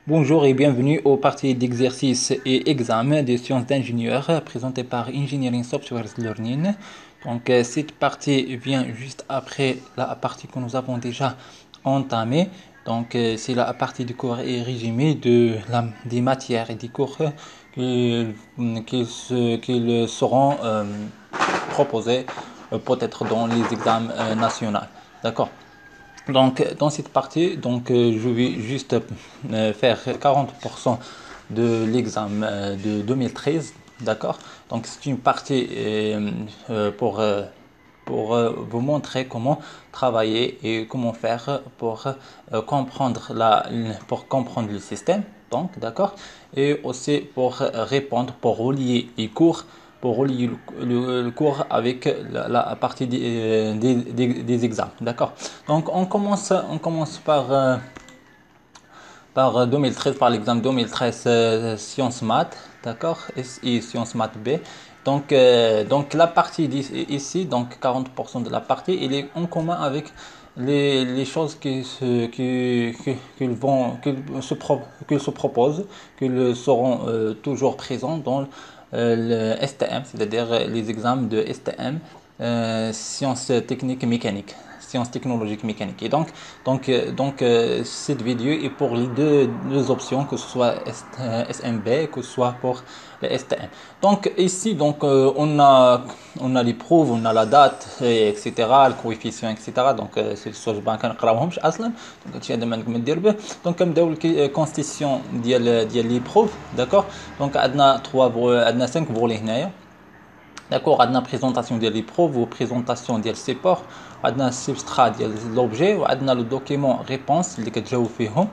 Bonjour et bienvenue aux parties d'exercice et examen des sciences d'ingénieur présentées par Engineering Software Learning. Cette partie vient juste après la partie que nous avons déjà entamée. C'est la partie du cours et résumé des matières et des cours qui, qui seront proposés peut-être dans les examens nationaux. D'accord. Dans cette partie, je vais juste faire 40% de l'examen de 2013, d'accord? Donc, c'est une partie pour vous montrer comment travailler et comment faire pour comprendre le système, donc, d'accord? Et aussi pour répondre, pour relier les cours le cours avec la partie des examens. D'accord. Donc on commence par 2013, par l'examen 2013 sciences maths, d'accord, SI sciences maths B. Donc la partie ici, donc 40% de la partie, il est en commun avec les choses qu'ils se proposent, qu'ils seront toujours présents dans le STM, c'est-à-dire les examens de STM, sciences techniques mécaniques, sciences technologiques mécaniques. Et cette vidéo est pour les deux options, que ce soit SMB, que ce soit pour le STM. Donc ici, on a les preuves, on a la date, etc., le coefficient, etc. C'est ce que je vais نقراوهمش اصلا. Donc هادشي هذا ما عندكم دير به. Donc كنبداو الكونستيتيسيون ديال لي بروف, d'accord. Donc عندنا 5 volets هنايا. D'accord, عندنا présentation ديال لي بروف و présentation ديال السيبور, عندنا substrat ديال لوبجي, وعندنا لو دوكيمون ريبونس اللي كتجاوب فيهم.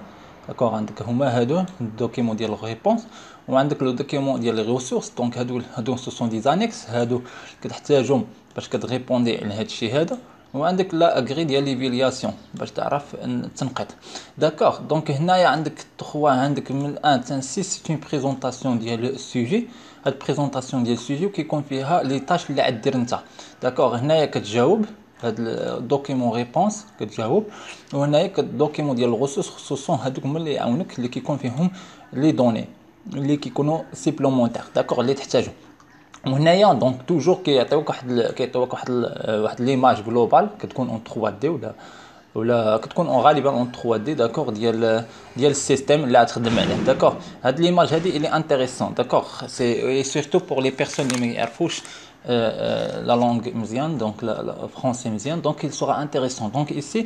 داكوغ, عندك هما هادو الدوكيمون ديال الريبونس, وعندك لو دوكيمون ديال لي ريسورس. دونك هادو سو سون دي زانيكس, هادو كتحتاجهم باش كتريبوندي لهاد الشيء هذا. وعندك لا اغري ديال ليفالياسيون باش تعرف التنقيط. داكوغ, دونك هنايا عندك 3, عندك من 1 حتى 6 سي اون بريزونطاسيون ديال السوجي. هاد بريزونطاسيون ديال السوجي وكيكون فيها لي طاش اللي غدير انت. داكوغ, هنايا كتجاوب هاد الدوكيمون ريبونس كتجاوب, وهنايا الدوكيمون ديال الريسورس خصوصا هادوك هما اللي يعاونوك اللي كيكون فيهم لي دوني اللي كيكونوا سيبلومونتير, داكوغ, اللي تحتاجهم. وهنايا دونك توجور كيعطيوك واحد ليماج جلوبال كتكون اون 3 دي ولا كتكون غالبا اون 3 دي, داكوغ, ديال السيستيم اللي غتخدم عليه. داكوغ, هاد ليماج هادي الي انتريسون, داكوغ, سي سورتو بور لي بيرسون اللي ما يعرفوش la langue مزيان, donc la français مزيان, donc il sera intéressant. Donc ici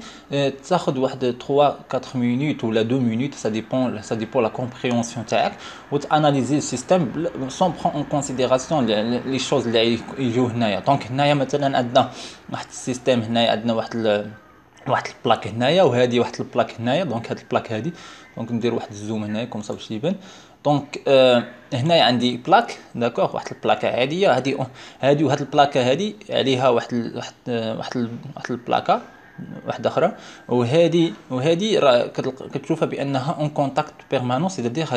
تاخذ واحد 3 4 minutes ou la 2 minutes, ça dépend la compréhension تاعك, وتاناليزي السيستم sans prendre en considération les choses اللي يجيو هنايا. دونك هنايا مثلا عندنا واحد السيستم, هنايا عندنا واحد البلاك هنايا, وهذه واحد البلاك هنايا. دونك هاد البلاك هادي, دونك ندير واحد الزوم هنايا كوم صا باش يبان. دونك هنايا عندي بلاك, داكوغ, واحد البلاكه عاديه هادي وهاد البلاكه هادي عليها واحد البلاكه واحده اخرى, وهادي راه كتشوفها بانها اون كونتاكت بيرمانون, سيتادير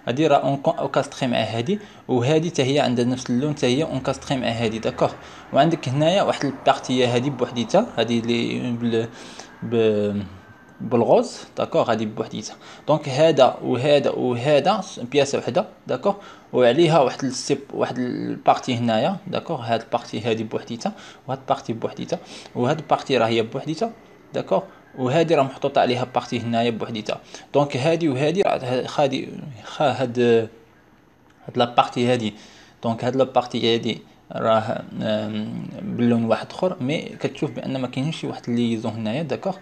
هادي راه اون كاستري مع هادي, وهادي حتى هي عندها نفس اللون, حتى هي اون كاستري مع هادي. داكوغ, وعندك هنايا واحد البارتي هادي بوحديتها, هادي اللي بالغوز, داكوغ, هادي بوحديتها. دونك هذا وهذا بياسه وحده, داكوغ, وعليها واحد البارتي هنايا, داكوغ, هاد البارتي هادي بوحديتها, وهاد البارتي بوحديتها, وهاد البارتي راه هي بوحديتها, داكوغ, وهادي راه محطوطه عليها بارتي هنايا بوحديتها. دونك هادي وهادي هاد لا بارتي هادي, دونك هاد لا بارتي هادي راه باللون واحد اخر, مي كتشوف بان ما كاينش شي واحد الليزون هنايا, داكوغ.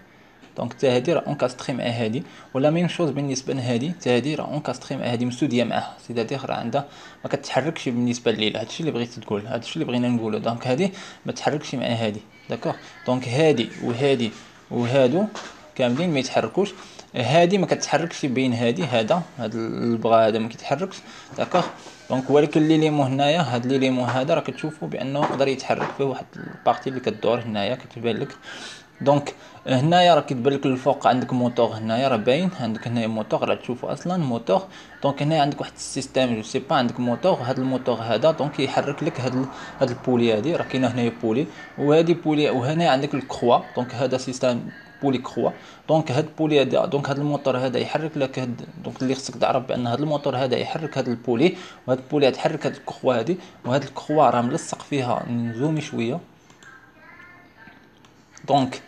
دونك حتى هادي راه اونكاستري مع هادي, ولا ميم شوز بالنسبه لهادي, حتى هادي راه اونكاستري مع هادي, مسوديه معاها, سيتادير راه عندها ما كتحركش بالنسبه لليله. هادشي اللي بغيت تقول, هادشي اللي بغينا نقولو. دونك هادي ما تحركش مع هادي, داكوغ. دونك هادي وهادي وهادو كاملين ما يتحركوش. هادي ما كتحركش بين هاد البغا هذا ما كيتحركش, داكوغ. دونك ولكن ليليمون هنايا, هاد ليليمون هذا راه كتشوفوا بانه يقدر يتحرك فيه واحد البارتي اللي كدور هنايا كتبان لك. دونك هنايا راه كتبان لك الفوق عندك موتور, هنايا راه باين عندك هنايا موتور, راه تشوفوا اصلا موتور. دونك هنايا عندك واحد السيستيم, جو سي با, عندك موتور, هاد الموتور هذا دونك يحرك لك هاد البولي هادي, راه كاينه هنايا بولي, وهادي بولي, وهنا عندك الكروا. دونك هذا سيستم بولي كخوا. دونك هاد البولي هذا، دونك هاد الموتور هذا يحرك لك هاد، دونك اللي خصك تعرف بان هاد الموتور هذا يحرك هاد البولي، وهاد البولي تحرك هاد الكخوا هادي، وهاد الكخوا راه ملصق فيها. نزومي شويه. دونك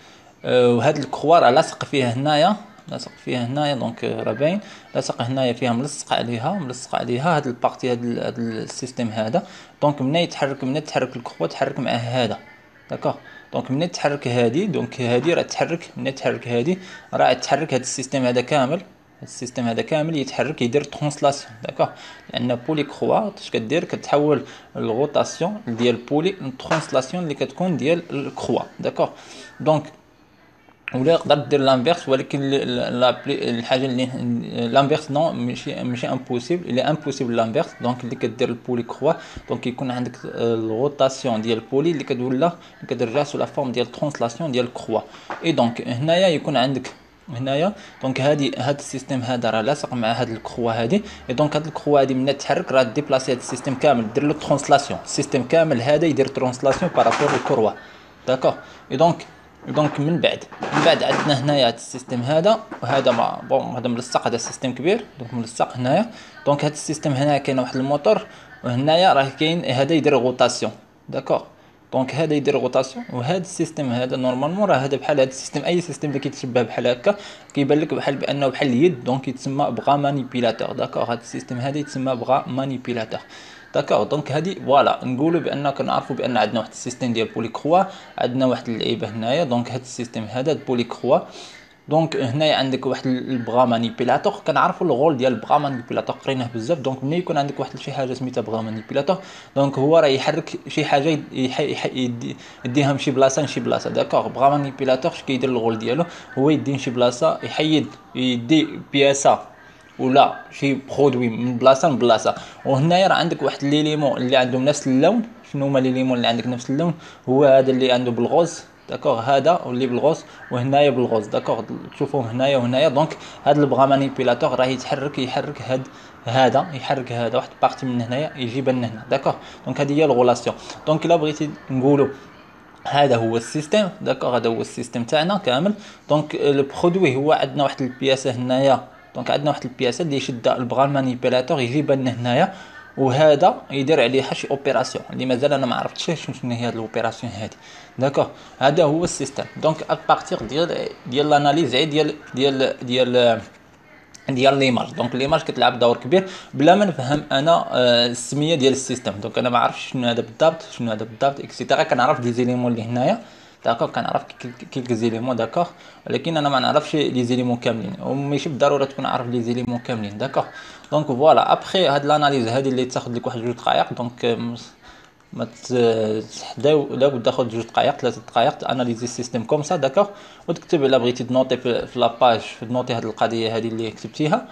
وهاد الكخوا راه لاصق فيها هنايا، لاصق فيها هنايا. دونك راه باين لاصق هنايا فيها، ملصق عليها، ملصق عليها هاد البارتي، هاد السيستم هذا. دونك من يتحرك، من تحرك الكخوا تحرك معاه هذا. داكوغ. دونك من تحرك هادي، دونك هادي راه تحرك، من تحرك هادي راه تحرك هاد السيستم هذا كامل. السيستم هذا كامل يتحرك، يدير ترانسلاسيون. داكوغ. لان بولي كخوا اش كدير، كتحول الغوطاسيون ديال بولي للترانسلاسيون اللي كتكون ديال الكخوا. داكوغ. دونك ولا تقدر دير لانفيرس، ولكن الحاجه اللي لانفيرس نو، ماشي امبوسيبل، اللي امبوسيبل لانفيرس. دونك اللي كدير البولي كخوا، دونك يكون عندك الروتاسيون ديال البولي اللي كتولى، اللي كترجع سو لا فورم ديال ترانسلاسيون ديال الكخوا. اي دونك هنايا يكون عندك هنايا، دونك هاد السيستم هذا راه لاصق مع هاد الكخوا هادي. اي دونك هاد الكخوا هادي من تحرك راه ديبلاسي هاد السيستم كامل، دير له ترانسلاسيون. السيستم كامل هذا يدير ترانسلاسيون بارابور للكروا. داكوغ. اي دونك من بعد عندنا هنايا هاد السيستم هذا، وهذا ما بون هذا ملصق، هذا سيستم كبير. دونك ملصق هنايا. دونك هاد السيستم هنايا كاين واحد الموتور، وهنايا راه كاين هذا يدير روتاسيون. داكوغ. دونك هذا يدير روتاسيون، وهذا السيستم هذا نورمالمون راه هذا بحال هذا السيستم، اي سيستم اللي كيتشبه بحال هكا كيبان لك بحال بانه بحال اليد، دونك يتسمى بغا مانيبيلاتور. داكوغ. هذا السيستم هذا يتسمى بغا مانيبيلاتور. داكوغ. دونك هادي فوالا نقولوا بان كنعرفوا بان عندنا واحد السيستم ديال بولي كخوا، عندنا واحد اللعيبه هنايا. دونك هاد السيستم هذا بولي كخوا، دونك هنايا عندك واحد البغا مانيبيلاتور. كنعرفوا الغول ديال البغا مانيبيلاتور، قريناه بزاف. دونك ملي يكون عندك واحد شي حاجه سميتها بغا مانيبيلاتور، دونك هو راه يحرك شي حاجه، يديها من شي بلاصه لشي بلاصه. داكوغ. بغا مانيبيلاتور اش كيدير الغول ديالو، هو يدي شي بلاصه، يحيد، يدي بياسه ولا شي برودوي من بلاصه لبلاصه. وهنايا راه عندك واحد ليليمون اللي عندهم نفس اللون. شنو هما ليليمون اللي عندك نفس اللون؟ هو هذا اللي عنده بالغوز. داكوغ. هذا واللي بالغوز، وهنايا بالغوز. داكوغ. تشوفوهم هنايا وهنايا. دونك هذا البغا مانيبيلاتور راه يحرك هذا يحرك هذا واحد بارتي من هنايا يجيبها لهنا. داكوغ. دونك هذه هي الغولاسيون. دونك الا بغيتي نقولوا هذا هو السيستم. داكوغ. هذا هو السيستم تاعنا كامل. دونك البرودوي هو عندنا واحد البياسه هنايا. دونك عندنا واحد البياسه اللي يشد البغا مانيبيلاتور يجيبها لنا هنايا، وهذا يدير عليها شي اوبيراسيون اللي مازال انا ما عرفتش شنو هي هاد الاوبيراسيون هادي. داكوغ. هذا هو السيستم. دونك ابارتيغ ديال لاناليز ديال ليماج. دونك ليماج كتلعب دور كبير بلا ما نفهم انا السميه ديال السيستم. دونك انا ما عرفتش شنو هذا بالضبط، شنو هذا بالضبط اكسيتيرا. كنعرف دي زيليمون اللي هنايا. داكوغ. كنعرف كيلك زيليمون. داكوغ. ولكن انا ما نعرفش لي زيليمون كاملين، وماشي بالضروره تكون عارف لي زيليمون كاملين. داكوغ. دونك فوالا ابخي هاد لاناليز هادي اللي تاخذ لك واحد 2 دقائق. دونك ما لا بد تاخذ 2 دقائق 3 دقائق تاناليزي السيستم كوم سا. داكوغ. وتكتب الا بغيتي تنوطي في لاباج، تنوطي هاد القضيه هادي اللي كتبتيها.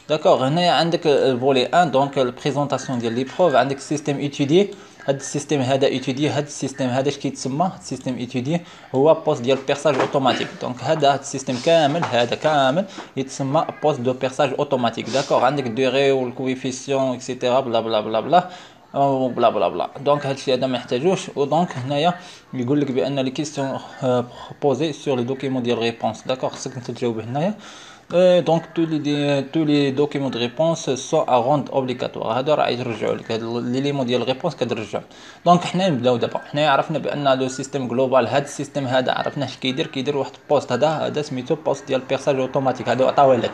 داكوغ. هنايا عندك الفولي 1، دونك البريزونطاسيون ديال لي بروف. عندك سيستم ايتودي. هاد السيستم هذا ايتودي، هاد السيستم هذا اش كيتسمى السيستم ايتودي، هو بوست ديال بيرساج اوتوماتيك. دونك هاد السيستم كامل، هذا كامل يتسمى بوست دو بيرساج اوتوماتيك. داكوغ. عندك ديغي والكويفيسيون اكسيتيرا بلا بلا بلا بلا بلا بلا بلا. دونك هادشي هذا ما يحتاجوش. ودونك هنايا يقول لك بان لي كيسيون بوزي سور لي دوكيمون ديال ريبونس. داكوغ. خصك انت تجاوب هنايا. دونك tous les documents de réponse sont à rendre obligatoire. هذا راه يرجعوا لك هاد ليليمون ديال الريبونس كترجع. دونك حنا نبداو دابا. حنا عرفنا بان لو سيستيم جلوبال، هاد السيستم هذا عرفنا اش كيدير واحد البوست. هذا سميتو بوست ديال بيرساج اوتوماتيك. هذا عطاوه لك.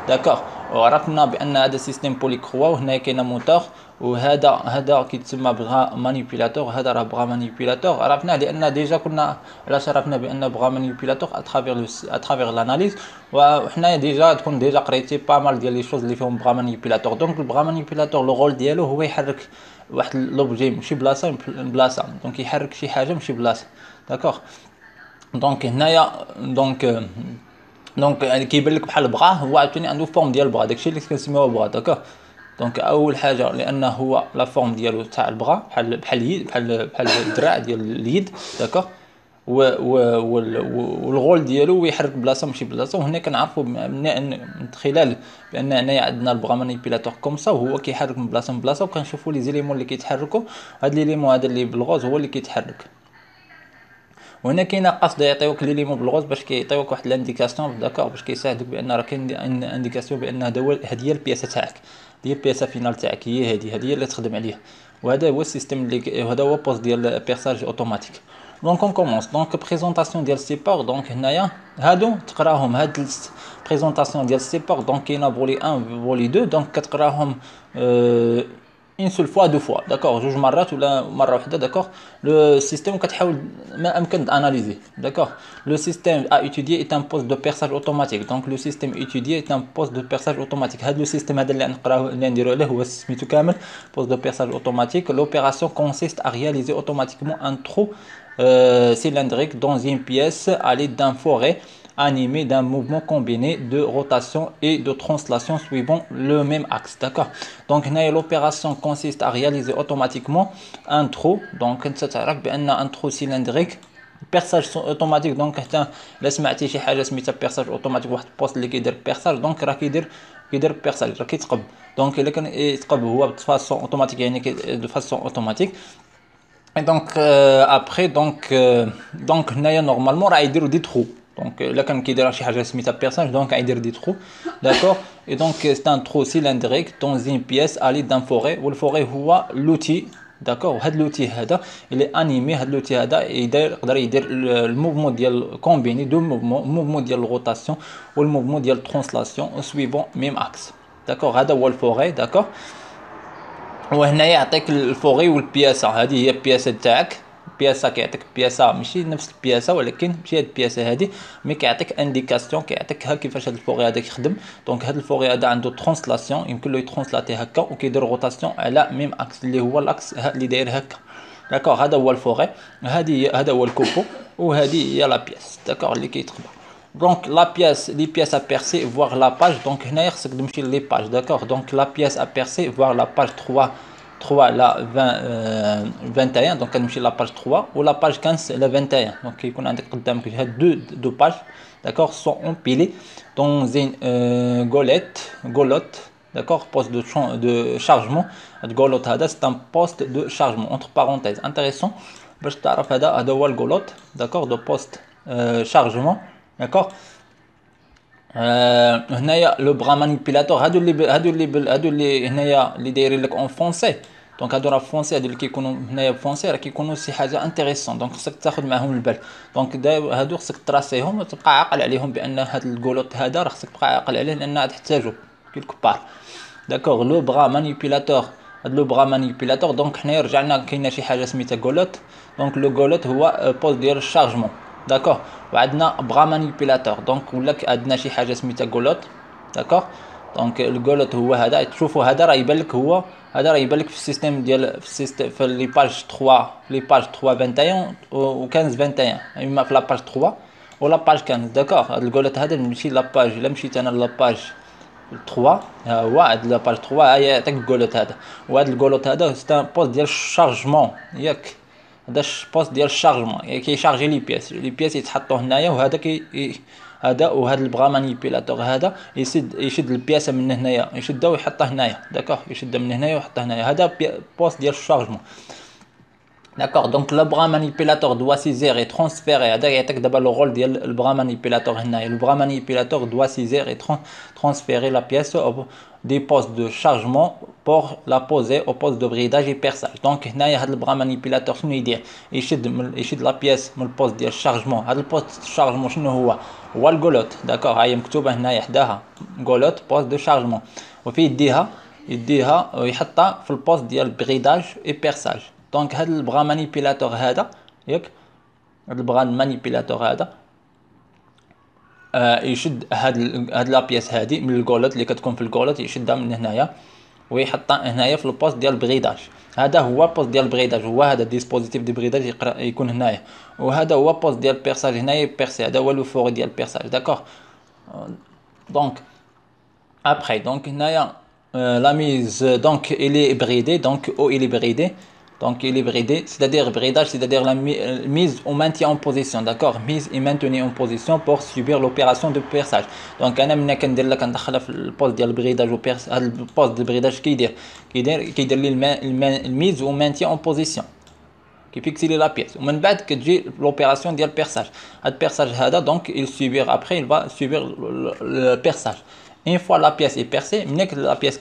داكوغ. وعرفنا بان هذا سيستيم بولي كخوا، وهنا كاينه موتور، وهذا كيتسمى بغا مانيبيلاتور. هذا راه بغا مانيبيلاتور. عرفنا لان ديجا كنا علاش عرفنا بان بغا مانيبيلاتور اترافيغ لاناليز. وحنا ديجا تكون ديجا قريتي با مال ديال لي شوز اللي فيهم بغا مانيبيلاتور. دونك البغا مانيبيلاتور لو رول ديالو هو يحرك واحد لوبجي من شي بلاصه لبلاصه. دونك يحرك شي حاجه من شي بلاصه. داكوغ. دونك هنايا دونك كيبان لك بحال بغا، هو عاوتاني عنده فورم ديال بغا. داكشي اللي كنسميوه بغا. داكوغ. دونك اول حاجه لانه هو لا فورم ديالو تاع البغا بحال اليد، بحال الدراع ديال اليد. داكوغ. والغول ديالو يحرك بلاصه ماشي بلاصه. وهنا كنعرفوا من خلال بان هنايا عندنا البغا مانيبيلاتور كوم سا، وهو كيحرك من بلاصه لبلاصه. وكنشوفوا لي زيليمون اللي كيتحركوا. هاد ليليمون هذا اللي بالغوز هو اللي كيتحرك. وهنا كاينه قصد يعطيوك ليليمون بالغوز باش كيعطيوك واحد لانديكاسيون داكوغ باش كيساعدك بان راه كاين انديكاسيون بان هذا هي البياسه تاعك، هي البياسه فينال تاعك، هي هذه هي اللي تخدم عليها. وهذا هو السيستم اللي وهذا هو بوست ديال بيرساج اوتوماتيك. دونك اون كومونس. دونك بريزونطاسيون ديال السيبور. دونك هنايا هادو تقراهم هاد بريزونطاسيون ديال السيبور. دونك كاينه فولي 1 فولي 2. دونك كتقراهم une seule fois deux fois d'accord جوج مرات ولا مره واحده d'accord. le système كتحاول ما امكن d'analyser d'accord. le système à étudier est un poste de perçage automatique. donc le système étudié est un poste de perçage automatique. هذا le système هذا اللي نقراو اللي نديرو عليه هو سميتو كامل poste de perçage automatique. l'opération consiste à réaliser automatiquement un trou cylindrique dans une pièce à l'aide d'un forêt animé d'un mouvement combiné de rotation et de translation suivant le même axe d'accord. donc l'opération consiste à réaliser automatiquement un trou. donc انت تعرف بان un trou cylindrique perçage automatique. donc حتى الا سمعتي شي حاجه سميتها perçage automatique واحد البوست اللي كيدير perçage donc راه كيدير perçage راه كيتقب. donc الا كان يتقب هو بفاسون اوتوماتيك يعني de façon automatique. et donc après donc هنايا نورمالمون راه يديروا دي trous. donc là كان كيدير شي حاجه سميتها بيرساج donc يدير دي trous d'accord. et donc c'est un trou cylindrique dans une pièce à l'aide d'un forêt. والفوري هو l'outil d'accord. وهذا l'outil هذا اللي انيمي هذا l'outil هذا يقدر يدير الموفمون ديال كومبيني دو موفمون ديال الروتاسيون والموفمون ديال الترانسلاسيون سويفون ميم اكس d'accord. هذا هو الفوري d'accord. وهنا يعطيك الفوري والبياسه. هذه هي البياسه تاعك. بياسه كيعطيك بياسه ماشي نفس البياسه ولكن ماشي هاد البياسه هذه مي كيعطيك انديكاسيون كيعطيك ها كيفاش هاد الفوري هذا كيخدم. دونك هاد الفوري هذا عنده ترانسلاسيون يمكن له يترانسلاتي هكا وكيدير روتاسيون على ميم اكس اللي هو الاكس اللي داير هكا داكوغ. هذا هو الفوري. هذا هو الكوبو وهذه هي لا بياس داكوغ اللي كيتقبل. donc la pièce les pièces à percer voir la page. donc هنايا خصك تمشي لي باج d'accord. donc la pièce à percer voir la page 3 la 21. donc كنمشي لا باج 3 ولا باج 15 لا 21. donc كيكون عندك قدامك هاد دو باج d'accord sont empilés dans une goulotte d'accord. poste de chargement. هاد goulotte هذا c'est un poste de chargement entre parenthèses intéressant باش تعرف. هذا هو الgoulotte d'accord de poste chargement d'accord. هنايا لو برا مانيبيلاتور هادو اللي هنايا اللي دايرين لك اون فرونسي. دونك هادو راه فرونسي هادو اللي كيكونوا هنايا فرونسي راه كيكونوا شي حاجه انتريسون. دونك خصك تاخذ معاهم البال. دونك هادو خصك تراسيهم وتبقى عاقل عليهم بان هاد الكولوت هذا راه خصك تبقى عاقل عليه لان غتحتاجو كيلكو بار داكوغ. لو برا مانيبيلاتور. هاد لو برا مانيبيلاتور دونك حنايا رجعنا كاينه شي حاجه سميتها كولوت. دونك لو كولوت هو بوست ديال الشارجمون d'accord. وعندنا بغا مانيبيلاتور دونك ولا عندنا شي حاجه سميتها كولوت d'accord. دونك الكولوت هو هذا تشوفوا هذا راه يبان لك هو هذا راه يبان لك في السيستم ديال في السيستم في لي باج 3 لي باج 3 21 و 15 21 اما في لا باج 3 ولا باج 15 d'accord. هذا الكولوت هذا ماشي لا باج الا مشيت انا لا باج 3 ها هو هاد لا باج 3 هي يعطيك الكولوت هذا. وهذا الكولوت هذا سي بوست ديال الشارجمون ياك. هذا بوست ديال الشارجمون كيشارجي لي بياس يتحطوا هنايا. وهذا هذا وهذا البغا مانيبيلاتور هذا يشد البياسه من هنايا يشدها ويحطها هنايا داكوغ. يشدها من هنايا ويحطها هنايا. هذا بوست ديال الشارجمون d'accord. donc le bras manipulateur doit saisir et transférer. هذا يعطيك دابا لو رول ديال البغا مانيبيلاتور هنايا. le bras manipulateur doit saisir et transférer la pièce des postes de chargement pour la poser au poste de bridage et perçage. donc هنايا هذا البغا مانيبيلاتور شنو يدير؟ يشد لا بياس من البوست ديال الشارجمون. هذا البوست الشارجمون شنو هو الكولوت داكوغ. هاهي مكتوبه هنايا حداها كولوت بوست دو شارجمون. وفي يديها ويحطها في البوست ديال بريداج اي بيرساج. دونك هاد البغا مانيبيلاتور هذا ياك. هاد البغا مانيبيلاتور هذا يشد هاد لا بياس هادي من الكولوت اللي كتكون في الكولوت يشدها من هنايا ويحطها هنايا في البوست ديال البريداج. هذا هو بوست ديال البريداج. هو هذا ديسبوزيتيف دي بريداج يكون هنايا. وهذا هو بوست ديال بيرساج هنايا بيرسي. هذا هو لو فور ديال بيرساج داكوغ. دونك ابري دونك هنايا لا ميز دونك il est bridé donc il est bridé. donc il est bridé c'est-à-dire bridage c'est-à-dire la mise au maintien en position d'accord. mise et maintenue en position pour subir l'opération de perçage. donc انا ملي كندير لك كندخلها في البوست ديال البريداج و بيرس. هذا البوست ديال البريداج كيدير لي الميز و مانتيان اون بوزيسيون كيفيكسي لي لا بيس ومن بعد كتجي لوبيراسيون ديال بيرساج. هاد البيرساج هذا دونك il subir après il va subir le perçage. Une fois la pièce est percée, la pièce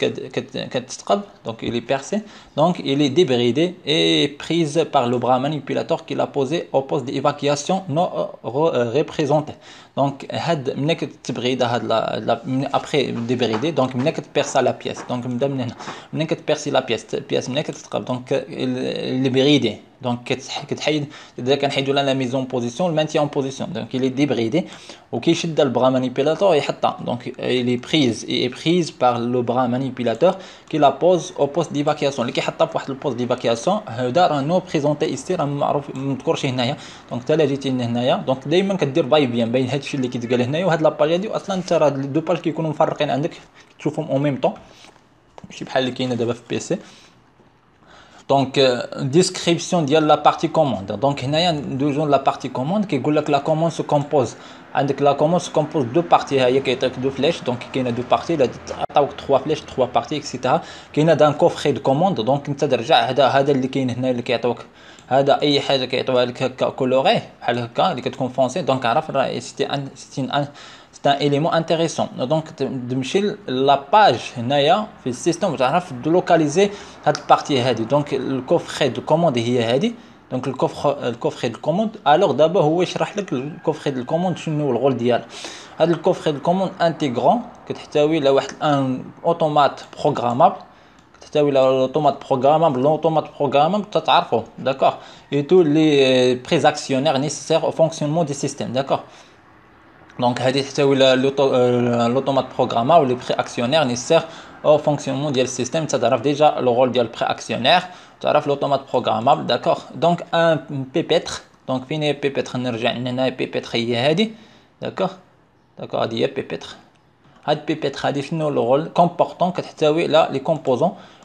donc il est percé, donc il est débridé et prise par le bras manipulateur qui l'a posé au poste d'évacuation non représenté. Donc après débridé, donc perce la pièce. Donc perce la pièce donc il est bridé. Donc la mise en position, le maintien en position. Donc il est débridé. Ok, le bras manipulateur donc il est prise par le bras manipulateur qui la pose au poste d'évacuation. اللي كيحطها في واحد البوست ديفاكياسيون هذا راه نو بريزونتي ايستي راه معروف مذكورش هنايا. دونك حتى لا جيتي هنايا دونك دائما كدير باي بيان بين هادشي اللي كيتقال هنايا وهاد لاباج هادي. اصلا انت راه دو باج كيكونوا مفرقين عندك تشوفهم او ميم طون ماشي بحال اللي كاينه دابا في بي سي. Donc description de la partie commande. Donc هنايا ندوزو la partie commande كيقول لك la commande se compose. عندك la commande se compose deux parties. هي كيعطيك دو فلاش دونك كاينه دو بارتي لا عطاوك 3 فلاش 3 بارتي اكسيتيرا. كاينه دان كوفري دو كوموند دونك انت ترجع هذا اللي كاين هنا اللي كيعطيوك هذا اي حاجه كيعطيوها لك هكا كولوري بحال هكا اللي كتكون فونسي. دونك عرف راه سيتي c'est un élément intéressant. Donc تمشي لا باج هنايا في السيستم وتعرف دلوكاليزي هاد البارتي هادي. دونك الكوفري دو كوموند هي هادي. دونك الكوفري دو كوموند الوغ دابا هو يشرح لك الكوفري دو كوموند شنو الغول ديالها. هاد الكوفري دو كوموند انتيغرون كتحتوي على واحد ان اوتومات بروغرامابل كتحتوي على l'automate programmable تعرفوا d'accord et tous les préactionnaires nécessaires au fonctionnement du système d'accord. Donc هذه تحتوي l'automate programmable les préactionnaires nécessaires au fonctionnement du système. تعرف déjà le rôle ديال préactionnaire تعرف l'automate programmable d'accord. Donc un pépêtre donc فين هي pépêtre نرجع لهنا pépêtre هي هذه d'accord هذه هي pépêtre. هاد بيبيتر هادي شنو لو رول كومبورطون كتحتوي على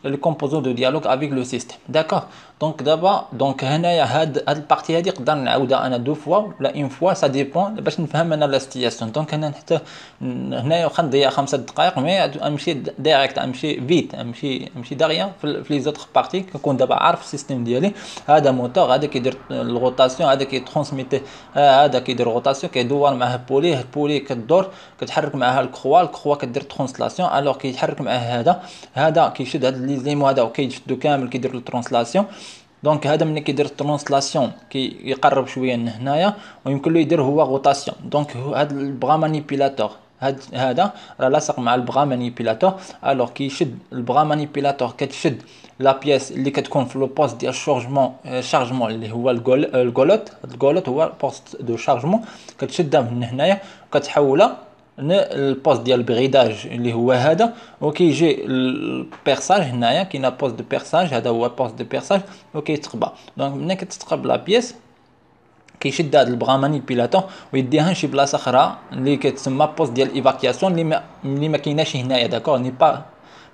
لي كومبوزون دو ديالوغ افيك لو سيستيم d'accord. دونك دابا دونك هنايا هاد البارتي هادي نقدر نعاودها انا دو فوا ولا اون فوا سا ديبون باش نفهم انا لا سيتياسيون. دونك انا حتى هنايا واخا نضيع 5 دقائق مي امشي ديريكت امشي فيت امشي دغيا في لي زوتر بارتي كنكون دابا عارف السيستيم ديالي. هذا موتور هذا كيدير الروتاسيون هذا كيترونسميتي هذا كيدير روتاسيون كيدور معاه بولي كدور كتحرك معاها الكخوا كدير ترانسلاسيون الوغ كيتحرك معاه هذا كيشد هاد لي زيمو هذا وكيشدو كامل كيدير الترانسلاسيون. دونك هذا ملي كيدير الترانسلاسيون كيقرب شويه من هنايا ويمكن له يدير هو روتاسيون. دونك هذا البغا مانيبيلاتور هذا راه لاصق مع البغا مانيبيلاتور الوغ كيشد البغا مانيبيلاتور كتشد لا بياس اللي كتكون في لو بوست ديال شارجمون اللي هو الغولوت هو بوست دو شارجمون كتشدها من هنايا وكتحولها البوست ديال البريداج اللي هو هذا وكيجي البيرساج هنايا كاينه بوست دو بيرساج هذا هو بوست دو بيرساج وكيتقبى. دونك ملي كتتقبى لا بياس كيشد هذا البغا مانيبيلاتور ويديها لشي بلاصه اخرى اللي كتسمى بوست ديال ايفاكياسيون اللي ما كايناش هنايا داكور ني با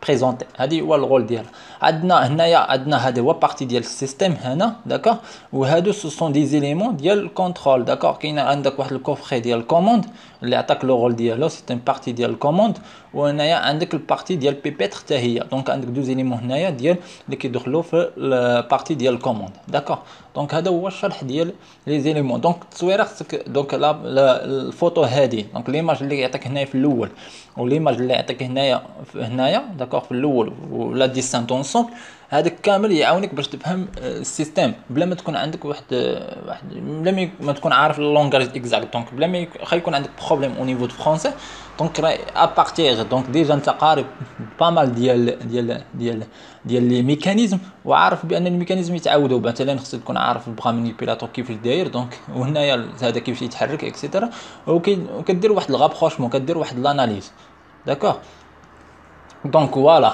بريزونتي. هذه هو الرول ديالها. عندنا هنايا هذا هو بارتي ديال السيستيم هنا داكور وهادو سو سون دي زيليمون ديال الكونترول داكور. كاين عندك واحد الكوفري ديال الكوموند اللي عطاك لو رول ديالو سي ان بارتي ديال الكوموند وهنايا عندك البارتي ديال بيبيتر حتى هي. دونك عندك دو زيليمون هنايا ديال اللي كيدخلوا في البارتي ديال الكوموند داكور. دونك هذا هو الشرح ديال لي زيليمون. دونك التصويره خصك دونك الفوتو هذه دونك ليماج اللي يعطيك هنايا في الاول وليماج اللي يعطيك هنايا داكور في الاول ولا ديسان دونسون هذاك كامل يعاونك باش تفهم السيستم بلا ما تكون عندك واحد بلا ما تكون عارف اللونغاج اكزاكت. دونك بلا ما يكون عندك بروبليم او نيفو دو فرونسي دونك ا بارتير دونك ديجا انت قارب با مال ديال لي ميكانيزم وعارف بان الميكانيزم يتعاودوا. مثلا خصك تكون عارف البغا مانيبيلاتور كيفاش داير دونك وهنايا هذا كيفاش يتحرك اكسيتيرا وكدير واحد الغابروشمون كدير واحد لاناليز داكور. دونك فوالا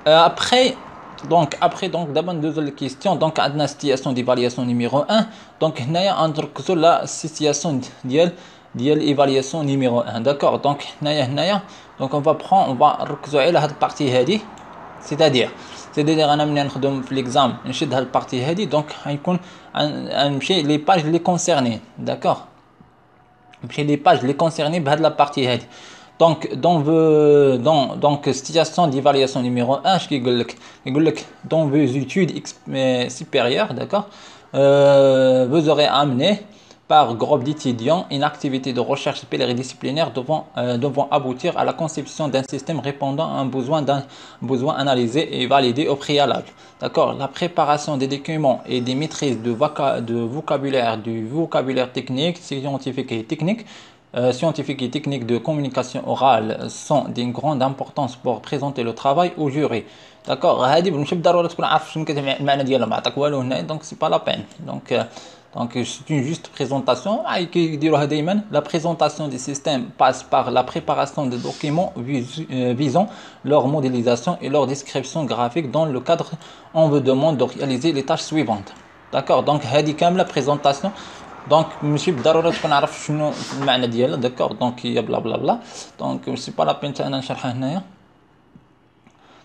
après donc d'abord deuxième question donc عندنا situation d'évaluation numéro 1 donc هنايا نركزوا لا situation ديال évaluation numéro 1 d'accord. donc هنايا donc on va نركزوا على هاد البارتي هادي c'est-à-dire انا ملي نخدم في ليكزام نشد هاد البارتي هادي دونك غيكون نمشي لي باج لي كونسيرني d'accord نمشي لي باج لي كونسيرني بهاد لا بارتي هادي. Donc situation d'évaluation numéro 1, dans vos études supérieures, d'accord, vous aurez amené par groupe d'étudiants une activité de recherche pluridisciplinaire devant aboutir à la conception d'un système répondant à un besoin analysé et validé au préalable. D'accord? La préparation des documents et des maîtrises du vocabulaire technique, scientifique et technique de communication orale sont d'une grande importance pour présenter le travail au jury. D'accord. هذه مش بالضروره تكون عارف شنو كتعني المعنى ديالها ما عطاك والو هنا دونك سي با لا بين donc c'est une juste présentation كيديروها دائما. La présentation des systèmes passe par la préparation des documents visant leur modélisation et leur description graphique. Dans le cadre on vous demande de réaliser les tâches suivantes. D'accord. Donc هذه كامله présentation. Donc ماشي بالضروره تكون عارف شنو المعنى ديالها. داكور. دونك هي بلا بلا بلا دونك سي با لا بين انا نشرحها هنايا.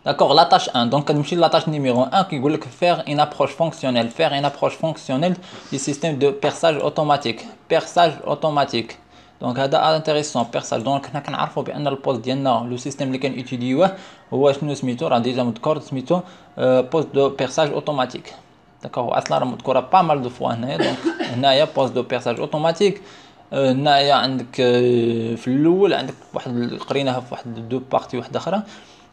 D'accord, la tâche 1. Donc, la tâche numéro 1 qui veut faire une approche fonctionnelle. Faire une approche fonctionnelle du système de perçage automatique. Perçage automatique. Donc, c'est intéressant. Perçage. Donc, nous savons que le poste le système qui est utilisé, c'est déjà poste de perçage automatique. D'accord, on a pas mal de fois. Donc, il y a un poste de perçage automatique. هنايا عندك في الاول عندك واحد قريناها في واحد دو بارتي واحده اخرى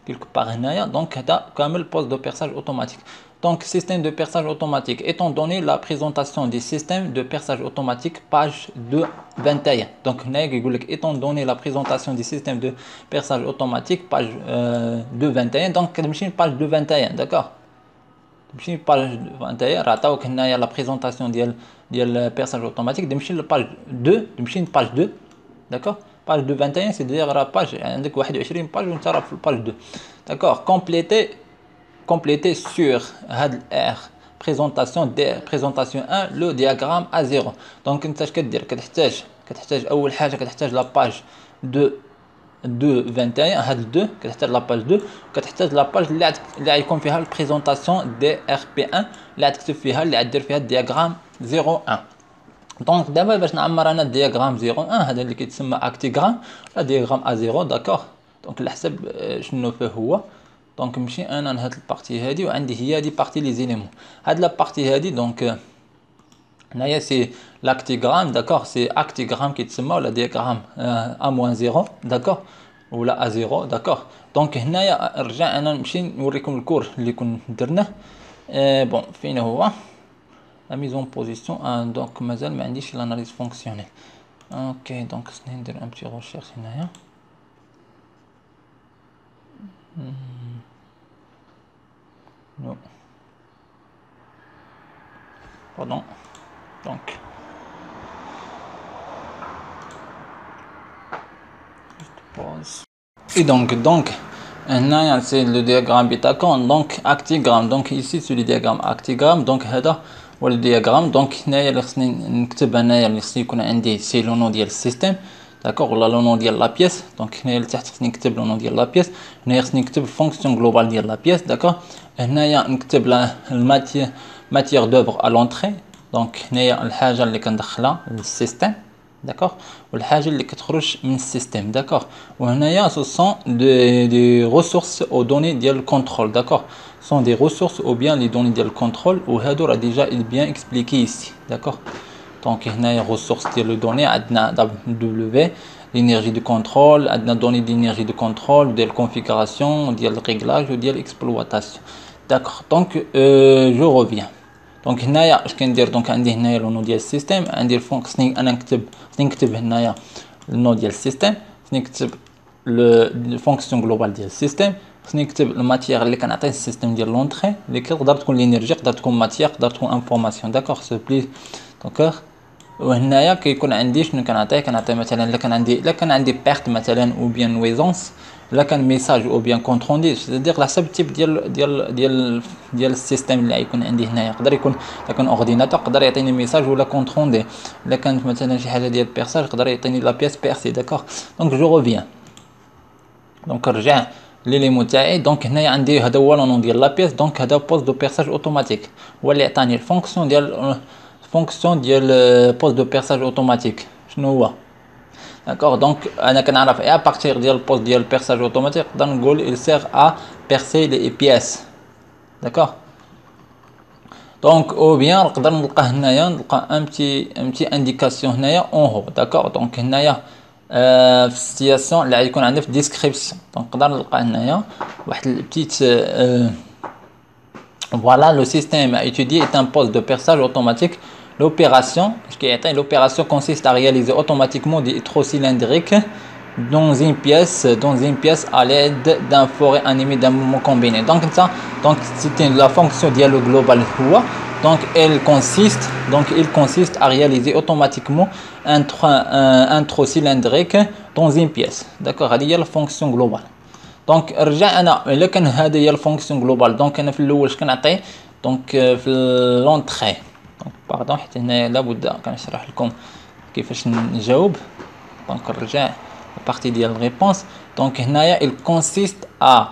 quelque part هنايا. دونك هذا كامل poste de perçage automatique. Donc système de perçage automatique, étant donné la présentation des systèmes de perçage automatique page 221. Donc هنايا يقول لك étant donné la présentation des systèmes de perçage automatique page 221. donc كتمشي page 221. d'accord, تمشي page 221 راه عطاوك هنايا la présentation ديال perçage automatique. تمشي للباج 2 تمشي لباج 2. d'accord, page 221 c'est dire la page عندك 21 page وانت راه في الباج 2. d'accord, compléter sur هاد R présentation 1 le diagramme A0. donc انت اش كدير كتحتاج اول حاجه كتحتاج لا باج 221 هاد 2 كتحتاج لا باج 2 كتحتاج لا باج اللي غيكون فيها البريزونطاسيون دي ار بي 1 اللي غتكتب فيها اللي غدير فيها الدياغرام 01. دونك دابا باش نعمر انا الدياغرام 01 هذا اللي كيتسمى اكتيغرام لا دياغرام A0. داكوغ, دونك على حسب شنو فيه هو. دونك نمشي انا لهاد البارتي هادي وعندي هي هادي بارتي لي زيليمون. هاد لا بارتي هادي دونك هنايا سي لاكتيغرام. داكوغ, سي اكتيغرام كيتسمى ولا دياغرام A-0. داكوغ, ولا A0. داكوغ, دونك هنايا نرجع انا نمشي نوريكم الكور اللي كنا درناه. بون فين هو la mise en position. donc مازال ما عنديش l'analyse fonctionnelle. اوكي دونك خصني ندير un petit recherche هنايا. non pardon. donc juste pause. et donc هنايا c'est le diagramme بتاعكم. donc actigramme. donc ici c'est le diagramme actigramme. donc هذا هو الدياغرام. دونك هنايا اللي خصني نكتب هنايا اللي خصني يكون عندي سي لو نو ديال السيستيم. داكوغ, ولا لو نو ديال لا بيس. دونك هنايا لتحت خصني نكتب لو نو ديال لا بيس. هنايا خصني نكتب الفونكسيون جلوبال ديال لا بيس. داكوغ, هنايا نكتب الماتيير دوفر ا لونطري. دونك هنايا الحاجه اللي كندخلها للسيستيم. داكوغ, والحاجه اللي كتخرج من السيستيم. داكوغ, وهنايا سو سون دي ريسورس او دوني ديال الكونترول. داكوغ, sont des ressources ou bien les données de contrôle ou هادو راه déjà bien expliqué ici. d'accord, donc هنايا ressources ديال les données عندنا W l'énergie de contrôle, عندنا données d'énergie de contrôle ديال configuration ديال réglage وديال exploitation. d'accord, donc je reviens. donc هنايا اش كندير؟ دونك عندي هنايا لو نو ديال السيستيم. عندي الفونكسيون انا نكتب هنايا النو ديال السيستيم. خصني نكتب لو فونكسيون جلوبال ديال السيستيم. خصني نكتب الماتيير اللي كنعطيه السيستيم ديال لونطري اللي كتقدر تكون لينيرجي تقدر تكون ماتيير تقدر تكون انفورماسيون. داكوغ سو بلي. داكوغ, وهنايا كيكون عندي شنو كنعطي مثلا الا كان عندي بيرت مثلا او بيان نويزونس الا كان ميساج او بيان كونت روندي. سيتادير على حسب التيب ديال السيستيم اللي غيكون عندي هنايا. يقدر يكون اورديناتور يقدر يعطيني ميساج ولا كونت روندي. الا كانت مثلا شي حاجه ديال بيرساج يقدر يعطيني لا بيس بيرسي. داكوغ, دونك جو ريفيان. دونك رجع ليليمون تاعي. دونك هنايا عندي هذا هو لو ديال لا بيس. دونك هذا بوست دو بيرساج اوتوماتيك هو اللي عطاني الفونكسيون ديال بوست دو بيرساج اوتوماتيك. شنو هو؟ d'accord. Donc انا كنعرف à partir ديال البوست ديال البيرساج اوتوماتيك نقدر نقول il sert à percer les pièces, d'accord. دونك او بيان نقدر نلقى هنايا نلقى ان بتي انديكاسيون هنايا اون هو، داكور. دونك هنايا في السيتياسيون اللي غيكون عندنا في ديسكريبسيون، دونك نقدر نلقى هنايا واحد البتيت voilà, le système à étudier est un poste de perçage automatique. L'opération, l'opération consiste à réaliser automatiquement des trous-cylindriques dans une pièce à l'aide d'un forêt animé d'un mouvement combiné. Donc ça, donc c'est la fonction dialogue global. Donc il consiste à réaliser automatiquement un trou cylindrique dans une pièce. D'accord, c'est la fonction globale. دونك رجع انا الا كان هذه هي الفونكسيون جلوبال، دونك انا في الاول اش كنعطي دونك في لونطري، دونك باردون حيت هنايا لابد كنشرح لكم كيفاش نجاوب. دونك نرجع لابارتي ديال الريبونس. دونك هنايا il consiste à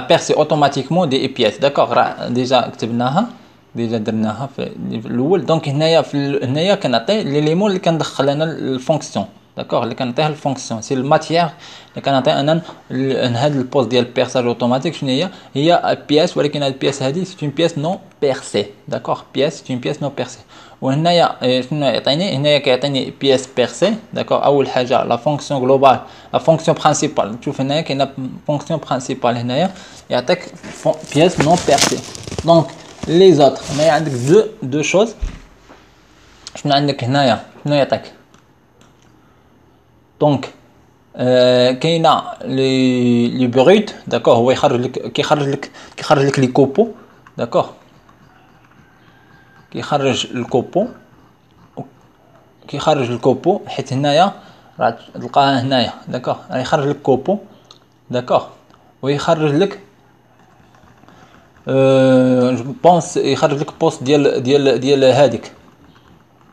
percer automatiquement des pièces، داكوغ راه ديجا كتبناها، ديجا درناها في الاول. دونك هنايا كنعطي ليليمون اللي كندخل انا الفونكسيون، داكوغ، اللي كنعطيها الفونكسيون سي الماتيير اللي كنعطي انا هاد البوست ديال البيرساج اوتوماتيك. شنو هي بياس، ولكن هاد البياس هادي سي اون بياس نو بيرسي، داكوغ، بياس سي اون بياس نو بيرسي. وهنايا شنو يعطيني؟ هنايا كيعطيني بياس بيرسي، داكوغ. اول حاجه لا فونكسيون جلوبال، لا فونكسيون برينسيبال، تشوف هنايا كاينه فونكسيون برينسيبال، هنايا يعطيك بياس نو بيرسي. دونك لي زوتر هنايا عندك دو شوز. شنو عندك هنايا؟ شنو يعطيك؟ دونك كاينه لي بروت، داكوغ، هو كيخرج لك لي كوبو، داكوغ، كيخرج الكوبو حيت هنايا راه تلقاها هنايا، داكوغ، راه يخرج لك كوبو، داكوغ، ويخرج لك جو بونس يخرج لك بوست ديال هذيك.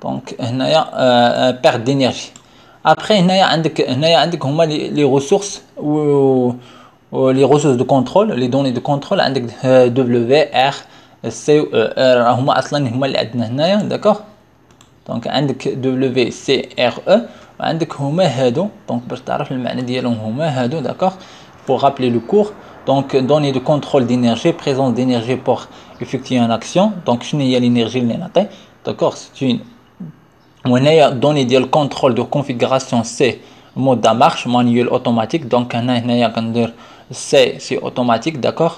دونك هنايا بيرت دينيرجي. ابخي هنايا عندك هما لي ريسورس و لي ريسورس دو كونترول، لي دوني دو كونترول. عندك دبليو ار سي و ار، هما اصلا هما اللي عندنا هنايا، داكوغ. دونك عندك دبليو سي ار او، وعندك هما هادو. دونك باش تعرف المعنى ديالهم هما هادو، داكوغ، pour rappeler le cours. Donc données de contrôle d'énergie, présence d'énergie pour effectuer une action. Donc شنو هي l'énergie اللي نعطي، داكوغ، c'est une وهنايا دوني ديال كونترول دو كونفيغوراسيون سي مود دا مارش مانيول اوتوماتيك. دونك هنايا كندير سي اوتوماتيك، داكوغ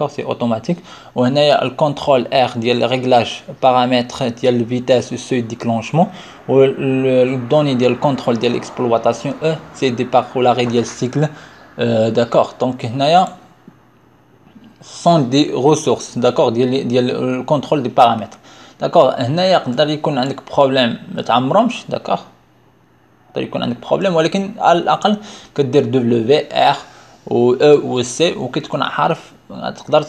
سي اوتوماتيك. وهنايا الكونترول ار ديال ريغلاج بارامتر ديال الفيتاس و سوي ديكلونشمون. والدوني ديال الكونترول ديال الاكسبلواتاسيون او سي ديبار كولاري ديال السيكل، داكوغ. دونك هنايا سون دي ريسورس، داكوغ، ديال الكونترول دي بارامتر، داكوغ. هنايا يقدر يكون عندك بروبليم ما تعمرهمش، داكوغ، يقدر يكون عندك بروبليم، ولكن على الاقل كدير دبليو ار و او و سي، وكتكون عارف تقدر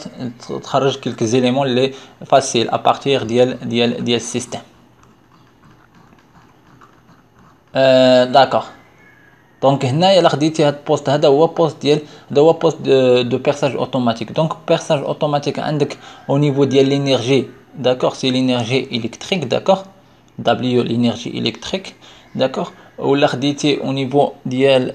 تخرج كلك زيليمون لي فاسيل ابارتير ديال السيستم، داكوغ. دونك هنايا الا خديتي هاد البوست، هذا هو بوست دو بيرساج اوتوماتيك. دونك بيرساج اوتوماتيك عندك او نيفو ديال لينيرجي، داكوغ، سي لينيرجي الكتريك، داكوغ، دبليو لينيرجي الكتريك، داكوغ. ولا خديتي او نيفو ديال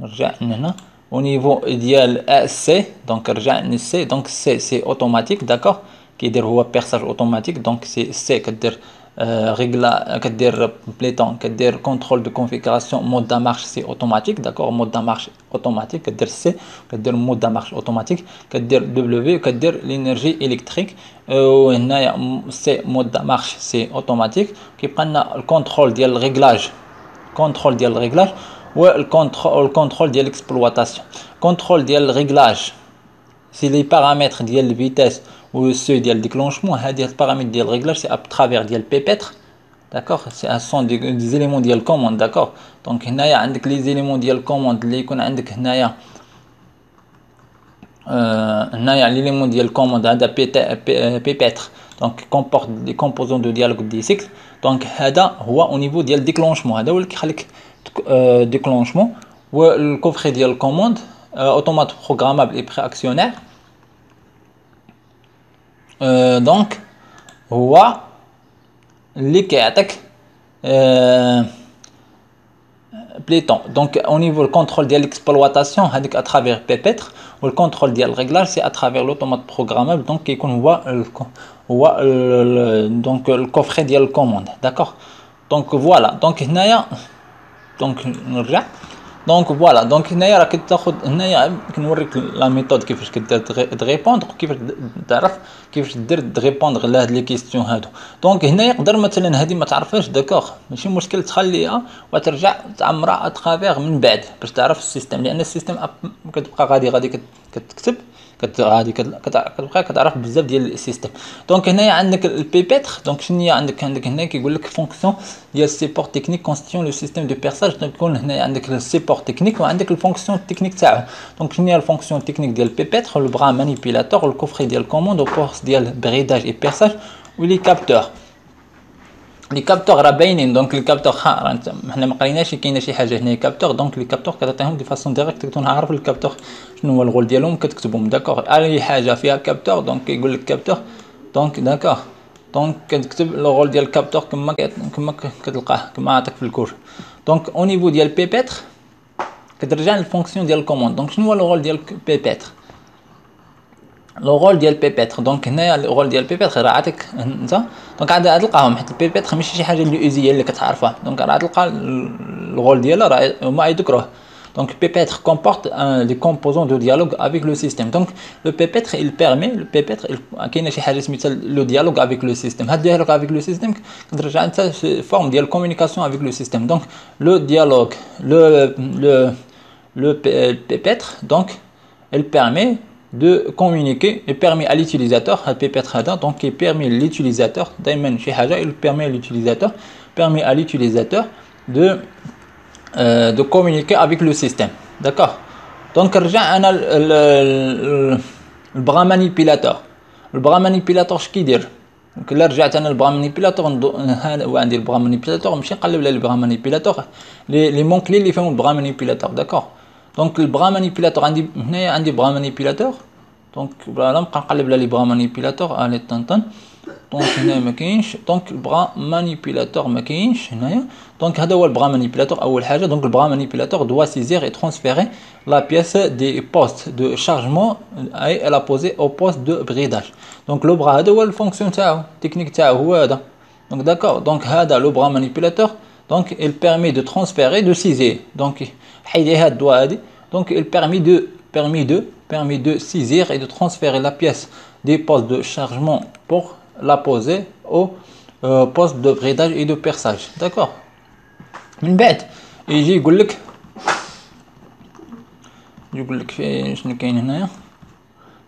نرجع هنا او نيفو ديال سي، دونك رجع للسي. دونك سي اوتوماتيك، داكوغ، كيدير هو بيرساج اوتوماتيك. دونك سي كدير ريغلا، كدير بليتون، كدير كونترول دو كونفيغوراسيون مود دا مارش سي اوتوماتيك، داكوغ، مود دا مارش اوتوماتيك. كدير سي، كدير مود دا مارش اوتوماتيك، كدير دبليو، كدير لينيرجي الكتريك. وهنايا سي مود دا مارش سي اوتوماتيك. كيبقى لنا الكونترول ديال الريغلاج، كونترول ديال الريغلاج، والكونترول ديال الاكسبلواتاسيون. كونترول ديال الريغلاج سي لي بارامتر ديال الفيتاس و سو ديال الديكلونشمون. هادي البارامتر ديال الريغلاج سي ابترافير ديال بيبيتر، داكوغ، سي سون دي زيليمون ديال الكوموند، داكوغ. دونك هنايا عندك لي زيليمون ديال الكوموند اللي يكون عندك هنايا هنايا ليليمون ديال الكوموند هذا بيبيتر، دونك كومبورت دي كومبوزون دو ديالوج دي سيكل. دونك هذا هو او نيفو ديال ديكلونشمون، هذا هو اللي كيخليك ديكلونشمون. والكوفري ديال الكوموند اوتومات بروغرامابل اي بري اكسيونير. دونك هو اللي كيعطيك Python. Donc au niveau du contrôle de l'exploitation هذيك à travers Pépêtre ou le contrôle ديال الريغلاج c'est à travers l'automate programmable donc يكون هو donc le coffret ديال الكوموند. D'accord. Donc voilà. Donc هنايا donc نرجع. Donc voilà. Donc هنايا راك تاخذ هنايا كنوريك لا ميثود كيفاش كتريبوندر وكيفاش تعرف كيفاش دير ريبوندر لهاد لي كيستيون هادو. دونك هنا يقدر مثلا هادي ما تعرفهاش داكوغ ماشي مشكل تخليها وترجع تعمرها اترافيغ من بعد باش تعرف السيستم لان السيستم كتبقى غادي كتكتب غادي كتبقى كتعرف بزاف ديال السيستم. دونك هنايا عندك البيبيتر. دونك شنو هي عندك هنا كيقول لك فونكسيون ديال السيبور تكنيك كونستيتيون لو سيستيم دو بيرساج. دونك يكون هنايا عندك السيبور تكنيك وعندك الفونكسيون تكنيك تاعو. دونك شنو هي الفونكسيون تكنيك ديال البيبيتر البرا مانيبيلاتور والكوفري ديال الكوموند وبورس ديال بريداج اي بيرساج ولي كابتور. لي كابتور راه باينين. دونك لي كابتور حنا ما قريناش كاينه شي حاجه هنا كابتور. دونك لي كابتور كتعطيهم دي فاسون ديريكت كتكون عارف الكابتور شنو هو الغول ديالهم كتكتبهم. داكوغ اي حاجه فيها كابتور دونك كيقول لك كابتور. دونك داكوغ دونك كتكتب الغول ديال الكابتور كما كتلقاه كما عطاك في الكور. دونك او نيفو ديال بيبيتر كترجع للفونكسيون ديال الكوموند. دونك شنو هو الغول ديال بيبيتر لو رول ديال بيبيتر. دونك هنايا الرول ديال بيبيتر راه عطيك انت دونك عاد تلقاهم حيت البيبيتر ماشي شي حاجه اللي اوزيه اللي كتعرفها. دونك راه تلقى الرول ديالها راه هما يذكروه. Donc Pépêtre comporte les composants de dialogue avec le système. Donc le Pépêtre il permet كاينه شي حاجه سميتها le dialogue avec le système. هاد dialogue avec le système كترجع انت فورم ديال communication avec le système. Donc le dialogue le Pépêtre donc elle permet de communiquer et permet à l'utilisateur donc qui permet l'utilisateur دائما شي حاجه il permet à l'utilisateur de communiquer avec le système. D'accord. Donc رجع انا البرا مانيبيلاتور. البرا مانيبيلاتور اش كيدير؟ دونك الا رجعت انا البرا مانيبيلاتور هو عندي البرا مانيبيلاتور ماشي نقلب على البرا مانيبيلاتور لي مون كلي اللي فيهم البرا مانيبيلاتور. داكور. دونك البرا مانيبيلاتور عندي هنايا عندي برا مانيبيلاتور. دونك فوالا نبقى نقلب على لي برا مانيبيلاتور الي طنطن. دونك هنا ما كاينش. دونك البرا مانيبيلاتور ما كاينش هنايا. دونك هذا هو البرا مانيبيلاتور اول حاجه. دونك البرا مانيبيلاتور doit saisir et transférer la pièce des postes de chargement et la poser au poste de bridage. دونك لو برا هذا هو الفونكسيون تاعو التكنيك تاعو هو هذا. دونك داكور. دونك هذا لو برا مانيبيلاتور دونك il permet de transférer de saisir. دونك حيدي هاد الدواء هادي. دونك il permet de saisir et de transférer la pièce des postes de chargement pour la poser au poste de bridage et de perçage. D'accord. من بعد يجي يقول لك فين شنو كاين هنايا.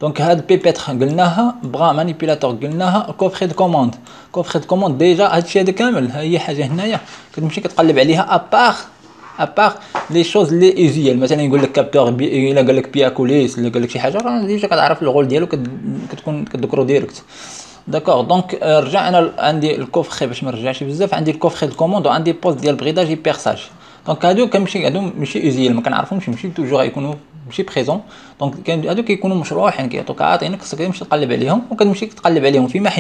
دونك هاد بيبيتر قلناها بغا مانيبيلاتور قلناها كوفري دو كوموند. كوفري دو كوموند ديجا هادشي هذا كامل هي حاجه هنايا كتمشي كتقلب عليها ابار لي شوز لي ايزيال. مثلا يقول لك كابتور الا قال لك بياكوليس الا قال لك شي حاجه راه ديجا كتعرف الغول ديالو كتكون كتذكرو ديريكت. داكوغ. دونك رجع انا عندي الكوفري باش ما نرجعش بزاف عندي الكوفري دو كوموند وعندي بوست ديال بريداج اي بيرساج. دونك هادو كنمشي هادو ماشي اوزيال ما كنعرفهمش ماشي توجور يكونوا ماشي بريزون. دونك هادو كيكونوا مشروحين كيعطوك عاطينك خصك تمشي تقلب عليهم وكتمشي تقلب عليهم فيما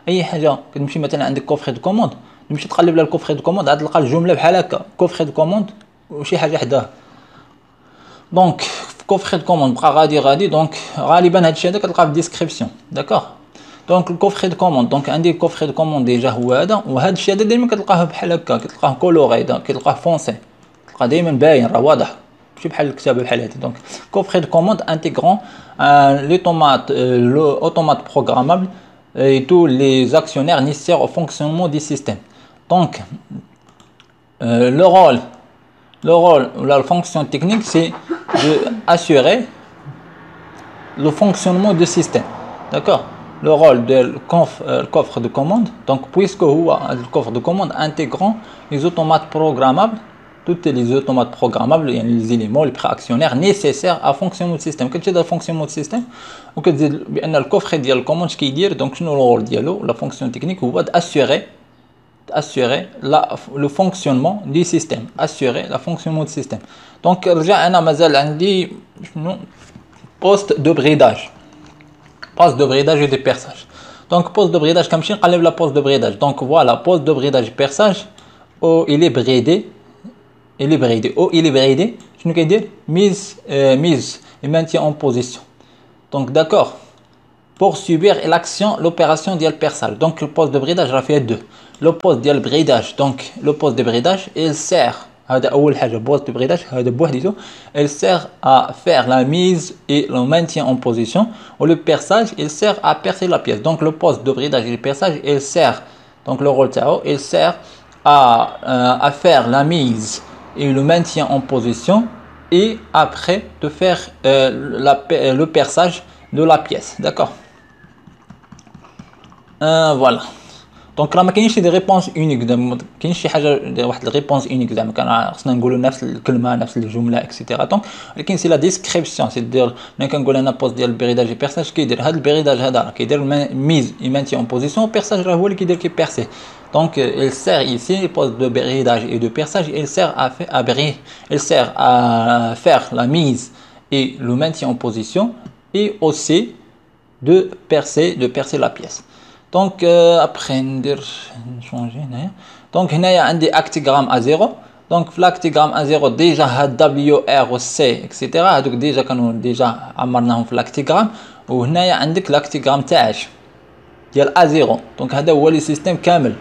اي حاجه كتمشي مثلا عندك كوفري دو كوموند تمشي تقلب على الكوفري دو كوموند عاد تلقى الجمله بحال هكا كوفري دو كوموند وشي حاجه حداه. دونك كوفري دو كوموند بقى غادي دونك غالبا هادشي هذا كتلقاه في ديسكريبسيون. داكوغ. دونك الكوفري دو كوموند دونك عندي الكوفري دو كوموند ديجا هو هذا وهذا الشيء هذا دائما كتلقاه بحال هكا كتلقاه كولوري كتلقاه فونسي كتلقاه دائما باين راه واضح ماشي بحال الكتابه بحال هذه. دونك كوفري دو كوموند انتيغرون l'automate programmable et tous les actionnaires nécessaires au fonctionnement du système. Donc le rôle ou la fonction technique c'est de assurer le fonctionnement du système. D'accord. Le rôle du coffre de commande donc puisque le coffre de commande intégrant les automates programmables toutes les automates programmables يعني les éléments les préactionnaires nécessaires à fonctionner le système. كتزيد fonctionnement du système وكتزيد بان الكوفر ديال الكوموند اش كيدير. دونك شنو الرول ديالو لا فونكسيون تكنيك هو assurer le fonctionnement du système. Assurer le fonctionnement du système. Donc رجع انا مازال عندي شنو poste de bridage et de perçage. Donc poste de bridage كنمشي نقلب la poste de bridage. Donc voilà, poste de bridage perçage. Oh, il est bridé. Il est bridé. Oh, il est bridé. شنو كيدير؟ mise et maintien en position. Donc d'accord. Pour subir l'opération ديال perçage. Donc le poste de bridage راه فيها deux. Le poste ديال bridage. Donc le poste de bridage, il sert هذا أول حاجة poste de bridage هذا بوحديته. Il sert à faire la mise et le maintien en position. Ou le perçage, il sert à percer la pièce. Donc le poste de bridage et le perçage, il sert, donc le rôle تاعو, il sert à faire la mise et le maintien en position et après de faire le perçage de la pièce. D'accord. Voilà. دونك راه ما كاينش دي ريبونس اونيك زعما كاينش شي حاجه واحد الريبونس اونيك زعما كان خصنا نقولوا نفس الكلمه نفس الجمله اكسيتيرا دونك ولكن سي لا ديسكريبسيون سي دير ملي كنقول انا بوست ديال البريداج اي بيرساج كيدير هذا البريداج هذا راه كيدير ميز اي مانتي اون بوزيسيون بيرساج راه هو اللي كيدير كي بيرسي دونك il sert ici poste de bridage et de perçage il sert il sert à faire la mise et le maintien en position et aussi de percer la pièce. Donc après ندير changer هنايا دونك هنايا عندي actigramme à 0 دونك في l'actigramme à 0 ديجا هاد W R و C اكسيتيرا هادوك ديجا كانوا ديجا عمرناهم في l'actigramme وهنايا عندك l'actigramme تاعش ديال A 0 دونك هذا هو لي سيستيم كامل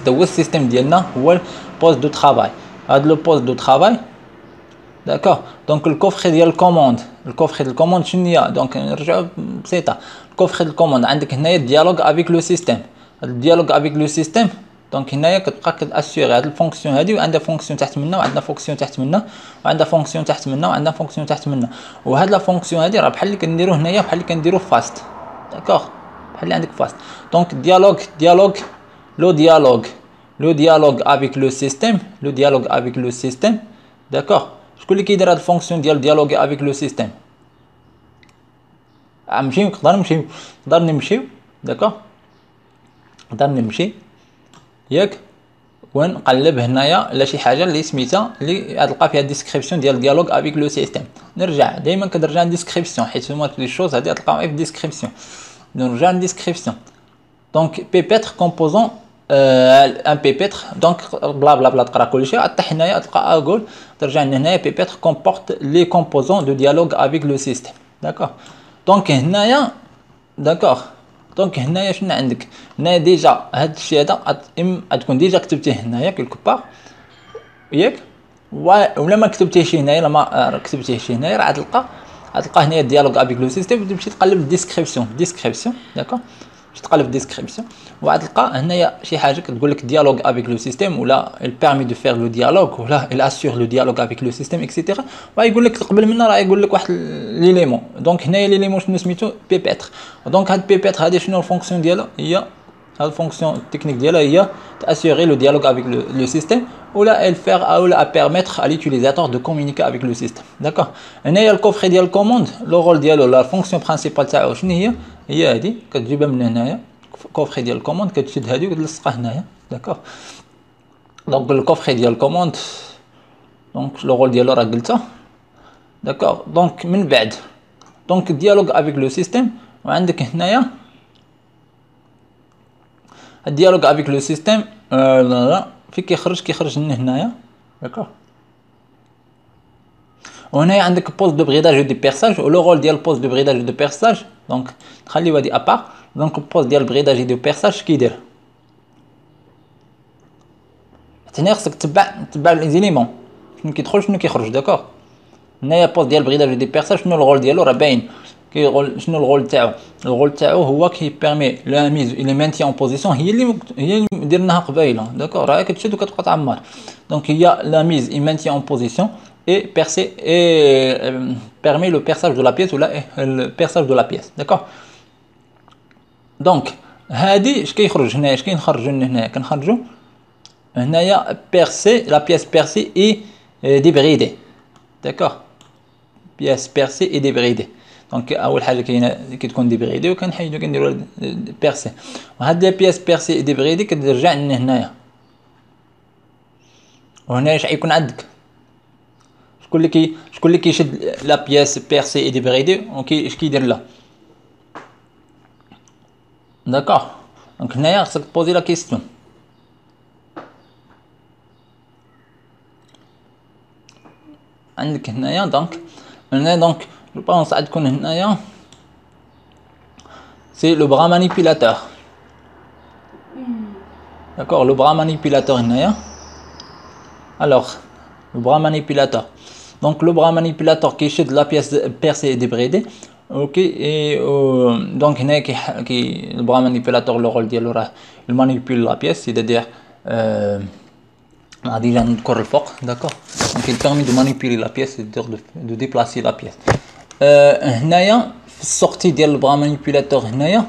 هذا هو السيستيم ديالنا هو البوست دو ترافاي هذا لو بوست دو ترافاي داكوغ دونك الكوفخي ديال الكوموند الكوفخي ديال الكوموند شنو هي دونك نرجعوا بسيطه الكوفخي ديال الكوموند عندك هنايا ديالوغ افيك لو سيستيم الديالوغ افيك لو سيستيم دونك هنايا كتبقى كتاسيغي هاد الفونكسيون هادي وعندها فونكسيون تحت منها وعندنا فونكسيون تحت منها وعندها فونكسيون تحت منها وعندنا فونكسيون تحت منها وهاد لا فونكسيون هادي راه بحال اللي كنديرو هنايا بحال اللي كنديرو فاست داكوغ بحال اللي عندك فاست دونك لو ديالوغ افيك لو سيستيم لو ديالوغ افيك لو سيستيم داكوغ شكون اللي كيدير هاد الفونكسيون ديال ديالوغ افيك لو سيستيم نمشيو نقدر نمشيو داكوغ نقدر نمشي ياك ونقلب هنايا على شي حاجه اللي سميتها اللي غتلقى فيها ديسكريبسيون ديال ديالوغ افيك لو سيستيم نرجع دائما كنرجع للديسكريبسيون حيت هما لي شوز هادي غتلقاهم في الديسكريبسيون نرجع للديسكريبسيون دونك بيبيتر كومبوزون ان بيبيتر دونك بلا بلا بلا تقرا كلشي حتى هنايا تلقى اقول ترجع لهنايا بيبيتر كومبورت لي كومبوزون دو ديالوغ افيك لو سيستيم داكوغ دونك هنايا داكوغ دونك هنايا شنو عندك هنايا ديجا هاد الشيء هذا تكون ديجا كتبتيه هنايا كيلكو بار ياك ولا ما كتبتيهش هنايا لما كتبتيهش هنايا راه غتلقى هنايا ديالوغ افيك لو سيستيم تمشي تقلب الديسكريبسيون داكوغ تقلب ديسكريبسيون وغتلقى هنايا شي حاجه كتقول لك ديالوغ افيك لو سيستيم ولا البيرمي دو فير لو ديالوغ ولا الاسور لو ديالوغ افيك لو سيستيم اكسيتيرا ويقول لك قبل منها راه يقول لك واحد ليليمون دونك هنايا ليليمون شنو سميتو بيبيتر دونك هاد بيبيتر هادي شنو الفونكسيون ديالها هي هاد الفونكسيون التكنيك ديالها هي تاسيغي لو ديالوغ افيك لو سيستيم ولا الفير او لا بيرميتر ا ليوتيليزاتور دو كومونيكي افيك لو سيستيم داكوغ هنايا الكوفري ديال الكوموند لو رول ديالو لا فونكسيون برينسيبال تاعو شنو هي هادي كتجيبها من هنايا كوفري ديال الكوموند كتشد هادي وتلصقها هنايا داكوغ دونك الكوفري ديال الكوموند دونك لو رول ديالو راه قلتها داكوغ دونك من بعد دونك ديالوغ افيك لو سيستيم وعندك هنايا الديالوغ افيك لو سيستيم في كيخرج من هنايا داكوغ وهنايا عندك بوست دو بريداج دو بيرساج ولو رول ديال بوست دو بريداج دو بيرساج دونك نخليو هادي ابار دونك البوست ديال البريداج دو بيرساج كيدير هنا خصك تتبع لي زيليمون شنو كيدخل شنو كيخرج داكوغ هنايا بوست ديال البريداج دو بيرساج شنو الرول ديالو راه باين شنو الرول تاعو هو كي بيرمي لا ميز لي مانتي اون بوزيسيون هي اللي درناها قبيله داكوغ راه كتشد وكتبقى تعمر دونك هي لا ميز اي مانتي اون بوزيسيون et permet le perçage de la pièce ou le perçage de la pièce d'accord donc هادي اش كيخرج هنايا اش كنخرجوا هنا كنخرجوا هنايا percer la pièce percée et débridée d'accord pièce percée et débridée دونك اول حاجه كاينه كتكون ديبريدي وكنحيدو كنديروا بيرسي وهاد لا بياس بيرسي اي ديبريدي كترجع لهنايا وهنا اش غيكون عندك شكون اللي كيشد لا بياس بيرسي اي ديبريدي اش كيدير لها d'accord. Donc هنايا خصك تبوزي لا كيستيون. عندك هنايا دونك هنا دونك جو بونس عاد تكون هنايا سي لو بغا مانيبيلاتور. D'accord, le bras manipulateur هنايا. Alors, le bras manipulateur. Donc le bras manipulateur qui chute la pièce percée et débridée. Ok, et donc le bras manipulateur, le rôle ديالو راه il manipule la pièce, c'est-à-dire غادي نذكر الفوق. D'accord, donc il permet de manipuler la pièce, c'est-à-dire de déplacer la pièce. هنايا في السورتي ديال البرا مانيبيلاتور هنايا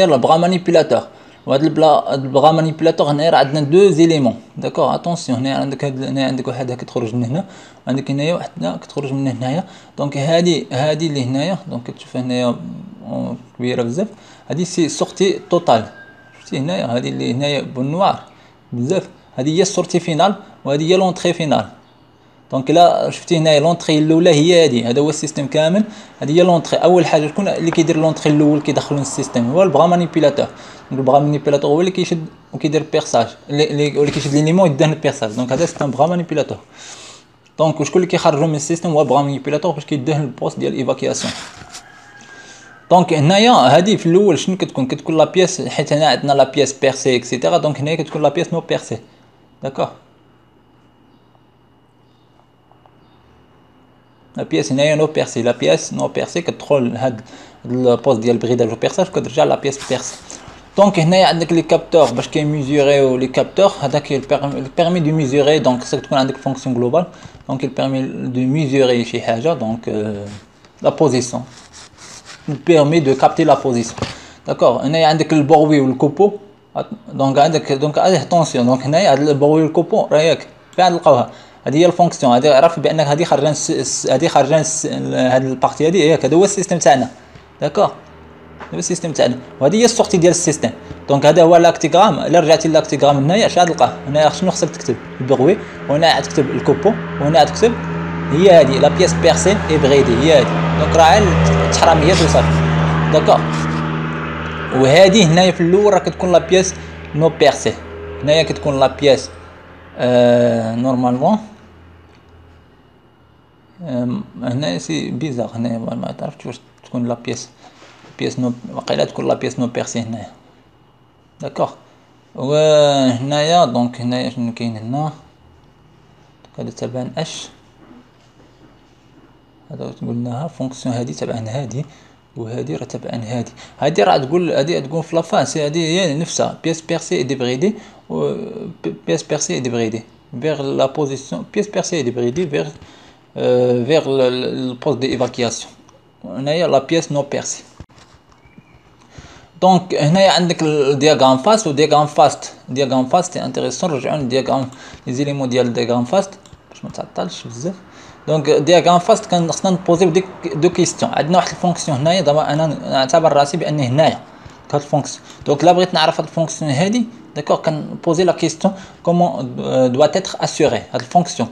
le bras manipulateur. Le bras manipulateur هنا راه عندنا deux éléments. D'accord, attention هنا عندك واحد هكا تخرج من هنا، عندك هنايا واحد كتخرج من هنايا. دونك هذه اللي هنايا دونك تشوف هنايا كبيره بزاف، هذه سي سورتي توتال. شفتي هنايا هذه اللي هنايا بالنوار بزاف، هذه هي السورتي فينال وهذه هي لونطري فينال. دونك لا شفتي هنايا لونطري الاولى هي هذه، هذا هو السيستم كامل. هذه هي لونطري، اول حاجه شكون اللي كيدير لونطري الاول كيدخلو للسيستم؟ هو البغا مانيبيلاتور. البغا مانيبيلاتور هو اللي كيشد وكيدير بيرساج، اللي كيشد ليليمون يدهن البيرساج. دونك هذا سيستم بغا مانيبيلاتور. دونك وشكون اللي كيخرجو من السيستم؟ هو بغا مانيبيلاتور باش كيدهن البوست ديال ايفاكياسيون. دونك هنايا هذه في الاول شنو كتكون لا بيس، حيت هنا عندنا لا بيس بيرسي اكسيتيرا. دونك هنايا كتكون لا بيس نو بيرسي. داكوغ، لا بيس هنايا نو بيرسي. لا بيس نو بيرسي كتدخل هاد البوست ديال البريداج وبيرساج كترجع لا بيس بيرسي. دونك هنايا عندك لي كابتور باش كيميزوريو لي كابتور. هذاك البيرمي دو ميزوري. دونك خصك تكون عندك فونكسيون جلوبال. دونك البيرمي دو ميزوري شي حاجه. دونك لا بوزيسيون، permet de capter la position. D'accord, هنايا عندك البوغوي والكوبو. دونك عندك اتونسيون. دونك هنايا هاد البوغوي والكوبو راه ياك فين نلقاوها؟ هذه هي الفونكسيون. هذه عرف بان هذه خارجه هاد البارتي هذه ياك، هذا هو السيستم تاعنا. داكوغ، هذا هو السيستم تاعنا وهذه هي السورتي ديال السيستم. دونك هذا هو لاكتيغرام. الا رجعتي للاكتيغرام هنايا اش غتلقاه؟ هنايا شنو خصك تكتب؟ البوغوي، وهنا غتكتب الكوبو، وهنا غتكتب هي هذه لا بيس بيرسي اي بريدي هي هذه. دونك راه التحراميات وصافي. داكوغ، وهذه هنايا في الاول راه كتكون لا بيس نو بيرسي. هنايا كتكون لا بيس نورمالمون هنايا سي بيزار. هنايا ما عرفتش واش تكون لا بيس نو، واقيلا تكون لا بيس نو بيرسي هنايا. داكوغ، وهنايا دونك هنايا شنو كاين هنا؟ هذا تبع اش، هذا قلناها فونكسيون هذه تبع هذه، وهذه راه تبع هذه راه تقول هذه تقول في لافاس هذه هي نفسها بيس بيرسي اي ديبريدي و بيس بيرسي اي ديبريدي vers la position pièce percée et débridée vers le poste d'évacuation. هنايا la pièce non percée. دونك هنايا عندك الدياغرام فاست ودياغرام فاست. دياغرام فاست سي انتريسون. رجعوا للدياغرام لي زيليمون ديال الدياغرام فاست باش ما تعطلش بزاف. دونك دياغرام فاست كان خصنا نبوزيو دو كيستيون. عندنا واحد الفونكسيون هنايا. دابا انا نعتبر راسي بان هنايا هاد الفونكسيون. دونك لا بغيت نعرف هاد الفونكسيون هادي داكوغ كنبوزي لا كيستيون كومون doit être assuré. هاد الفونكسيون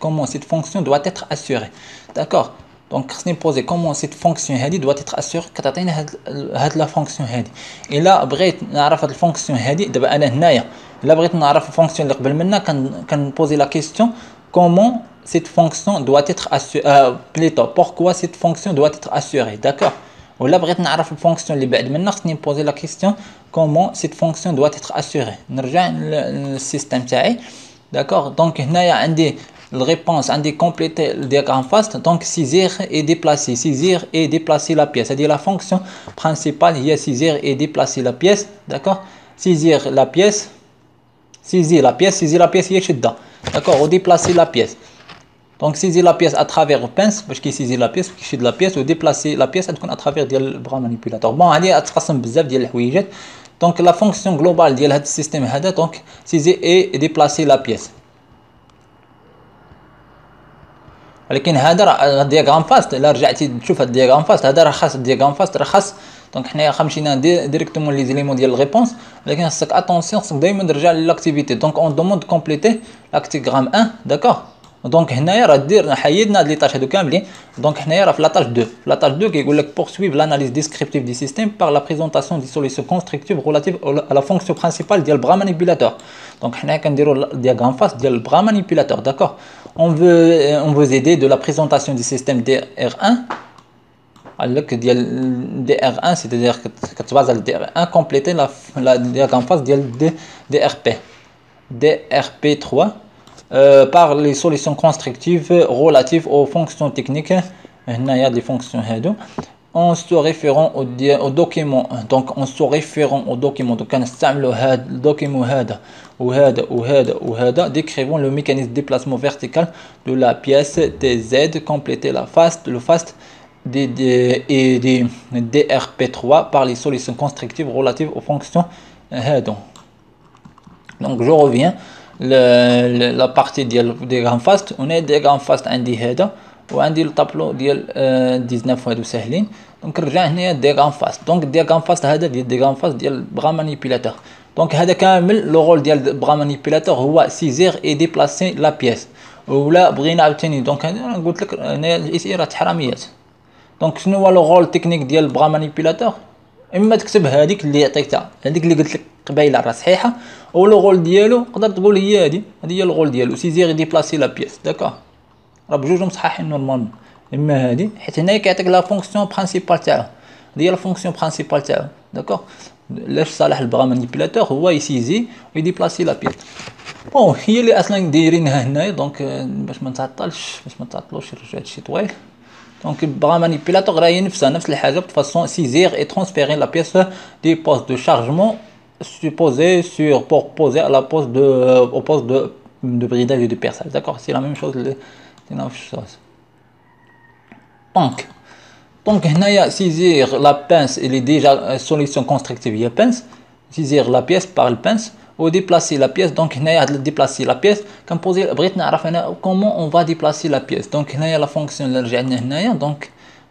comment cette fonction doit être assurée. داكوغ، دونك خصني نبوزي كومون سيت فونكسيون هادي doit être assurée. كتعطينا هاد لا فونكسيون هادي. الا بغيت نعرف هاد الفونكسيون هادي دابا انا هنايا الا بغيت نعرف الفونكسيون اللي قبل منها كنبوزي لا كيستيون comment cette fonction doit être assurée, plutôt pourquoi cette fonction doit être assurée. D'accord, ولا بغيت نعرف الفونكسيون اللي بعد منها خصني نبوزي لا كيستيون comment cette fonction doit être assurée. نرجع للسيستم تاعي. داكوغ، دونك هنايا عندي الريبونس، عندي كومبليتي الدياغرام فاست. دونك سيزير اي ديبلاسي، سيزير اي ديبلاسي لا بيس. هذه لا فونكسيون برينسيبال هي سيزير اي ديبلاسي لا بيس. داكوغ، سيزير لا بيس، سيزي لا بيس هي شده. داكوغ، وديبلاسي لا بيس. دونك سيزي لا بيس اترافير بانس باش كيسيزي لا بيس كيشد لا بيس، وديبلاسي لا بيس تكون اترافير ديال البغا مانيبيلاتور. بون هذه تقسم بزاف ديال الحويجات. دونك لا فونكسيون جلوبال ديال هذا السيستم هذا دونك سيزي اي ديبلاسي لا بيس. ولكن هذا راه الدياغرام فاست. الا رجعتي تشوف هذا الدياغرام فاست هذا راه خاص الدياغرام فاست راه خاص. دونك حنايا مشينا ديريكتومون لي زيليمون ديال الريبونس. ولكن خاصك اتونسيون، خاصك دايما ترجع للاكتيفيتي. دونك اون دوموند كومبليتي لاكتيغرام 1. داكوغ، دونك هنايا راه دير حيدنا هاد لي طاش هادو كاملين. دونك هنايا راه في لاطاج 2. في لاطاج 2 كيقول لك poursuivre l'analyse descriptive du système par la présentation des solutions constructives relatives à la fonction principale ديال البرا مانيبيلاتور. دونك حنايا كنديروا الدياغرام فاس ديال البرا مانيبيلاتور. داكوغ on veut aider de la présentation du système DR1 قال لك ديال DR1 c'est-à-dire كتبازا على DR1 compléter la diagramme face ديال DRP3 par les solutions constructives relatives aux fonctions techniques. هنا il y a des fonctions هادو en se référant au document. donc en se référant au document donc كنستعملوا هذا الدوكيمون هذا وهذا décrivant le mécanisme de déplacement vertical de la pièce TZ, compléter le fast et des DRP3 par les solutions constructives relatives aux fonctions هادو. donc je reviens la partie ديال diagramme fast. on a diagramme fast عندي هذا وعندي الطابلو ديال 19 هادو ساهلين. دونك نرجع هنايا ديغرام فاست. دونك ديغرام فاست هذا ديال ديغرام فاست ديال برا مانيبيلاتور. دونك هذا كامل لو رول ديال برا مانيبيلاتور هو سيزير اي ديبلاسي لا بيس. ولا بغينا عاوتاني دونك انا قلت لك هنايا الاس راه حراميات. دونك شنو هو لو رول تكنيك ديال برا مانيبيلاتور؟ اما تكتب هذيك اللي عطيتها هذيك اللي قلت لك قبيله راه صحيحه او لو رول ديالو تقدر تقول هي هذه هي لو رول ديالو سيزير اي ديبلاسي لا بيس. داكوغ راه بجوج مصححين نورمالمون. اما هادي حيت هنايا كيعطيك لا فونكسيون برينسيبال تاعو هي لا فونكسيون برينسيبال تاعو. داكوغ لاش صالح البرا مانيبيلاتور هو يسيزي ويديبلاسي لا بيس. بون هي اللي اصلا دايرينها هنايا. دونك باش ما نتعطلوش هادشي طويل. دونك البرا مانيبيلاتور راه هي نفس الحاجه بفاسون سيزير اي ترانسفيري لا بيس دي بوست دو شارجمون supposé pour poser à la poste au poste de bridage et de perçage. D'accord, c'est la même chose. Donc هنايا saisir la pince elle est déjà solution constructive هي pince saisir la pièce par le pince ou déplacer la pièce. donc هنايا déplacer la pièce كنبوزي بغيت نعرف انا comment on va déplacer la pièce. donc هنايا la fonction اللي رجعنا هنايا. donc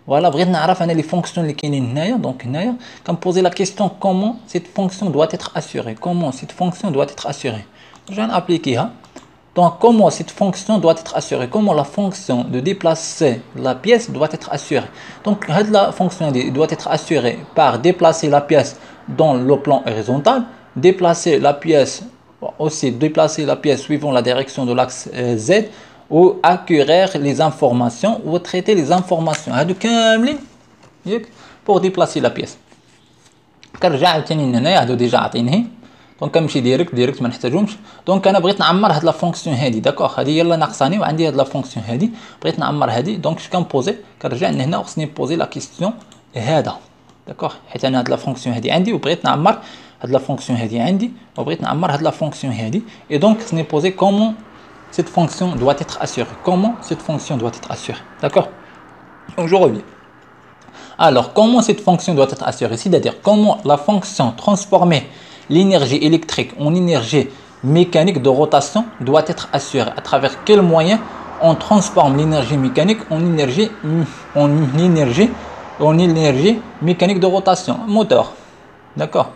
voilà بغيت نعرف انا les fonctions اللي كاينين هنايا. donc هنايا كنبوزي la question comment cette fonction doit être assurée. comment cette fonction doit être assurée. je vais appliquer. Donc, comment cette fonction doit être assurée? Comment la fonction de déplacer la pièce doit être assurée? Donc, la fonction doit être assurée par déplacer la pièce dans le plan horizontal, déplacer la pièce suivant la direction de l'axe Z, ou acquérir les informations ou traiter les informations. Pour déplacer la pièce. كنرجع عاوتاني هنايا هادو ديجا عاطينه. دونك كنمشي ديريكت ما نحتاجهمش. دونك انا بغيت نعمر هاد لا فونكسيون هادي. داكوغ هادي هي اللي ناقصاني وعندي هاد لا فونكسيون هادي بغيت نعمر هادي. دونك اش كنبوزي كنرجع لهنا وخصني نبوزي لا كيستيون هذا. داكوغ حيت انا هاد لا فونكسيون هادي عندي وبغيت نعمر هاد لا فونكسيون هادي عندي وبغيت نعمر هاد لا فونكسيون هادي. اي دونك خصني نبوزي كومون cette fonction doit être assurée. comment cette fonction doit être assurée. D'accord. Donc je reviens. Alors comment cette fonction doit être assurée, c'est-à-dire comment la fonction transformer l'énergie électrique en énergie mécanique de rotation doit être assurée. À travers quel moyen on transforme l'énergie mécanique en énergie mécanique de rotation. moteur. D'accord.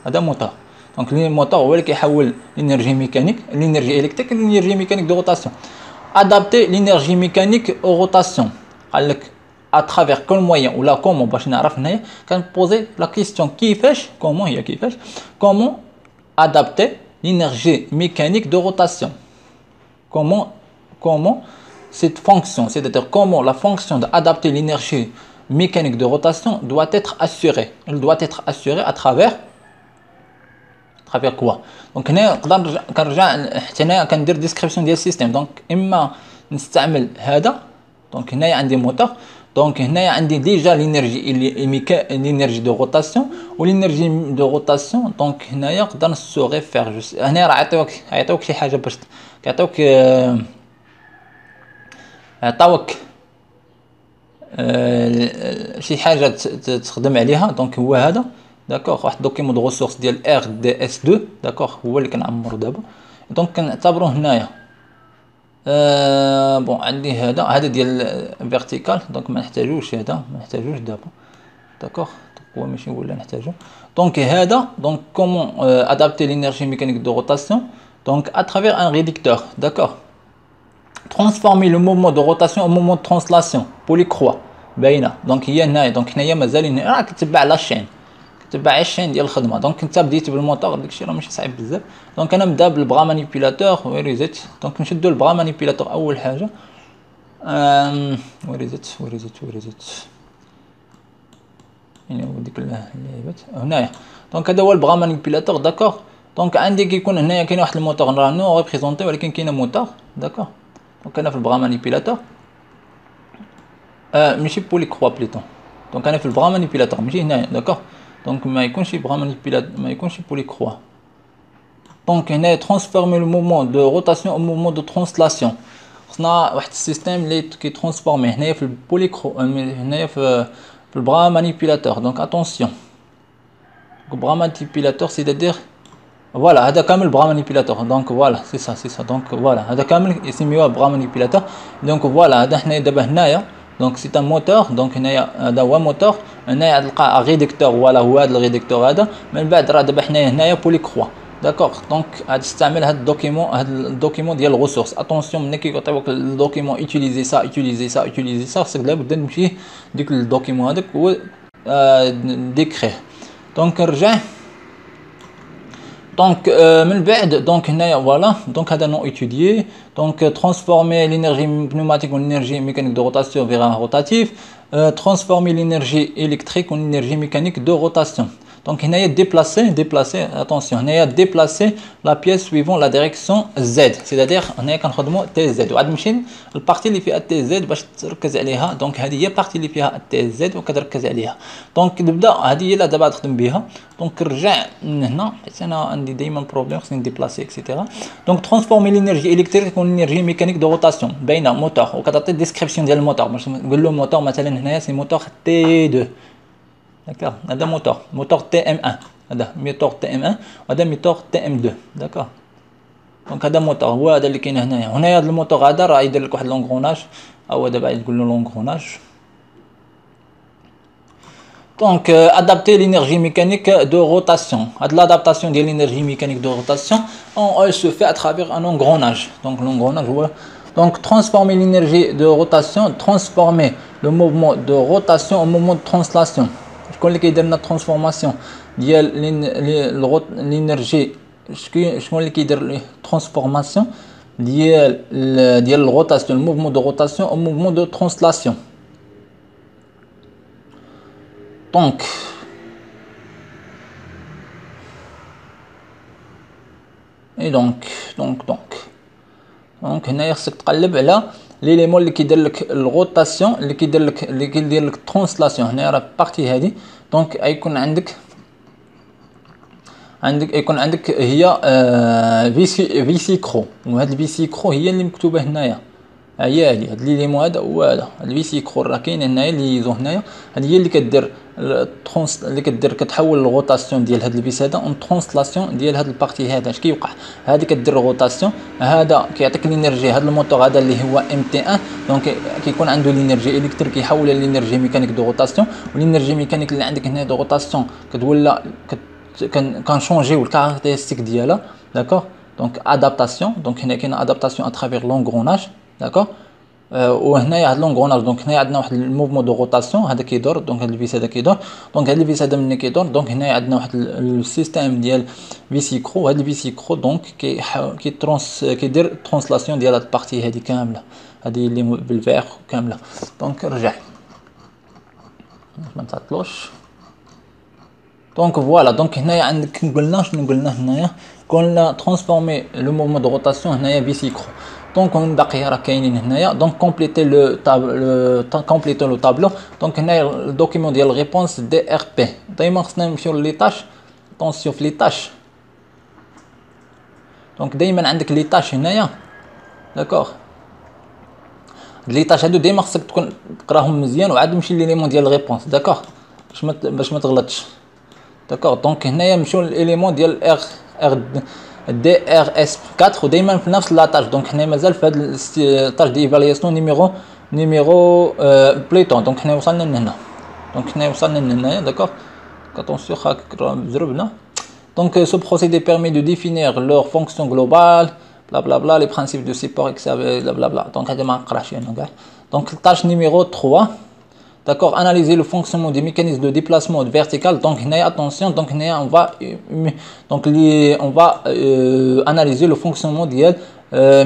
هذا moteur. donc le moteur هو اللي كيحول l'énergie mécanique l'énergie électrique l'énergie mécanique de rotation. adapter l'énergie mécanique aux rotations. قال لك à travers quel moyen ou là comment باش نعرف هنايا كنبوزي la question كيفاش comment adapter l'énergie mécanique de rotation. comment cette fonction, c'est-à-dire comment la fonction d'adapter l'énergie mécanique de rotation doit être assurée. Elle doit être assurée à travers quoi. donc هنا نقدر كنرجع حتى هنا كندير ديسكريبسيون ديال السيستم. دونك اما نستعمل هذا. دونك هنايا عندي موتور. دونك هنايا عندي ديجا l'énergie de rotation و l'énergie de rotation. دونك هنايا نقدر نسوغي فير هنا راه عطاوك شي حاجه باش عطاوك شي حاجه تخدم عليها. دونك هو هذا. داكوغ واحد دوكيمون دو ريسورس ديال ار دي اس 2. داكوغ هو اللي كنعمرو دابا. دونك كنعتبروه هنايا بون عندي هذا ديال فيرتيكال. دونك ما نحتاجوش دابا. داكوغ هو ماشي ولا نحتاجو. دونك هذا دونك كومون ادابتي l'énergie mécanique de rotation donc à travers un réducteur. d'accord. transformer le mouvement de rotation au mouvement de translation بوليكروا باينه. دونك هي هنايا، دونك هنايا مازال هنا راه كتبع لاشين، كتبع الشين ديال الخدمه. دونك انت بديت بالموتور، داكشي راه ماشي صعيب بزاف. دونك انا نبدا بالبغا مانيبيلاتور ويريزيت. دونك نشدو البغا مانيبيلاتور اول حاجه. ويريزيت يعني هو ديك اللعيبات هنايا. دونك هذا هو البغا مانيبيلاتور داكوغ. دونك عندي كيكون هنايا كاين واحد الموتور راه نو ريبريزونتي، ولكن كاينه موتور داكوغ. دونك انا في البغا مانيبيلاتور ماشي بوليكروا بليتون. دونك انا في البغا مانيبيلاتور ماشي هنايا داكوغ. دونك ما يكونش بغا مانيبيلاتور، ما يكونش بوليكروا. دونك هنايا ترانسفورمي لو موفمون دو روتاسيون او موفمون دو ترانسلاسيون. خصنا واحد السيستيم اللي كي ترانسفورمي هنايا في البوليكرو، هنايا في البغا مانيبيلاتور. دونك اتونسيون، بغا مانيبيلاتور سيتادير فوالا هذا كامل بغا مانيبيلاتور. دونك فوالا سي سا. دونك فوالا هذا كامل يسميوه بغا مانيبيلاتور. دونك فوالا هذا حنايا دابا هنايا. دونك سي ان موتور. دونك هنايا هذا هو موتور. هنايا تلقى ريدكتور، ولا هو هذا الريدكتور هذا. من بعد راه دابا حنايا هنايا بوليكروا داكوغ. دونك غادي تستعمل هذا الدوكيمون، هذا الدوكيمون ديال الريسورس. اتونسيون ملي كيعطيوك الدوكيمون اوتيليزي سا خصك لابد نمشي ديك الدوكيمون هذاك هو ديكريه. دونك نرجع. دونك من بعد دونك هنايا فوالا. دونك هذا نو étudié. دونك transformer l'énergie pneumatique en énergie mécanique de rotation vers un rotatif. Transformer l'énergie électrique en énergie mécanique de rotation. Donc هنايا déplacer attention هنايا déplacer la pièce suivant la direction Z. c'est-à-dire هنايا كنخدموا تي زد. وعاد نمشي البارتي اللي فيها تي زد باش تركز عليها. دونك هذه هي البارتي اللي فيها تي زد وكتركز عليها. دونك نبدا هذه هي اللي دابا تخدم بها. دونك نرجع من هنا حيت انا عندي دائما بروبليم خصني نديبلاسي اكسيتيرا. دونك ترانسفورمي لينيرجي الكتريك كون انرجي ميكانيك دو روتاسيون. باينه موتور وكتعطي ديسكريبسيون ديال الموتور باش نقول له موتور مثلا هنايا سي موتور تي 2 داكوغ. هذا موتور تي ام 1، هذا موتور تي ام 1 وهذا موتور تي ام 2 داكوغ. دونك هذا موتور هو هذا اللي كاين هنايا. هنايا هذا الموتور هذا راه يدير لك واحد لونغروناج، هو دابا تقول له لونغروناج. دونك ادابتي لينيرجي ميكانيك دو روتاسيون. هاد لادابتاسيون ديال لينيرجي ميكانيك دو روتاسيون اون سو في اترافير ان لونغروناج. دونك لونغروناج هو donc transformer l'énergie de rotation, transformer le mouvement de rotation au mouvement de translation. شكون اللي كيدير لنا الترانسفورماسيون ديال الانرجي؟ شكون اللي كيدير الترانسفورماسيون ديال الروتاسيون، الموفمون دو روتاسيون او موفمون دو ترانسلاسيون؟ دونك اي دونك هنايا خصك تقلب على ليليمون اللي كيدير لك الروتاسيون، اللي كيدير لك الترانسلاسيون. هنا راه بارتي هذه. دونك يكون عندك هي فيسيكرو. وهاد الفيسيكرو هي اللي مكتوبه هنايا. هي هذه هاد ليليمون هذا هو هذا الفيسيكرو راه كاين هنايا اللي يزو هنايا. هذه هي اللي كدير اللي كتحول الروتاسيون ديال هاد الفيس هذا اون ترانسلاسيون ديال هاد البارتي هذا. اش كيوقع؟ هذه كدير الروتاسيون، هذا كيعطيك الانرجي. هذا الموتور هذا اللي هو ام تي 1 دونك كيكون عنده الانرجي الكتريك كيحولها للانرجي ميكانيك دو روتاسيون. والانرجي ميكانيك اللي عندك هنا دو روتاسيون كتولى كنشونجيو الكاركتيرستيك ديالها داكوغ. دونك ادابتاسيون. دونك هنا كاين ادابتاسيون اترافير لونغروناج داكوغ. وهنايا هاد لونغروناج. دونك هنايا عندنا واحد الموفمون دو روتاسيون هذا كيدور. دونك هاد الفيس هذا كيدور. دونك هاد الفيس هذا ملي كيدور دونك هنايا عندنا واحد السيستيم ديال فيسيكرو. هاد الفيسيكرو دونك كيدير ترانسلاسيون ديال هاد البارتي هذه كامله، هذه اللي بالفيغ كامله. دونك رجع ما تعطلوش. دونك فوالا. دونك هنايا عندك قلنا شنو قلنا هنايا؟ قلنا ترانسفورمي لو موفمون دو روتاسيون هنايا فيسيكرو. دونك من باقي راه كاينين هنايا. دونك كومبليتي لو طابلو. دونك هنايا الدوكيمون ديال ريبونس دي ار بي. دائما خصنا نمشيو لي طاش. طونسيون في لي طاش. دونك دائما عندك لي طاش هنايا داكوغ. لي طاش هادو ديما خصك تكون تقراهم مزيان وعاد نمشي ليليمون ديال ريبونس داكوغ باش ما تغلطش داكوغ. دونك هنايا نمشيو لليليمون ديال ار دي ار اس 4 ودائما في نفس لاطاج. دونك حنا مازال في هذا الطاج دي ايفالياسيون نيميرو بليتون. دونك حنا وصلنا لهنا. دونك حنا وصلنا لهنايا داكوغ. attention زربنا. Donc ce procédé permet de définir leur fonction globale blablabla, les principes de support, etc. Blablabla. Donc, donc, tâche numéro 3. D'accord, analyser le fonctionnement du mécanisme de déplacement vertical. Donc, attention, donc, on va analyser le fonctionnement du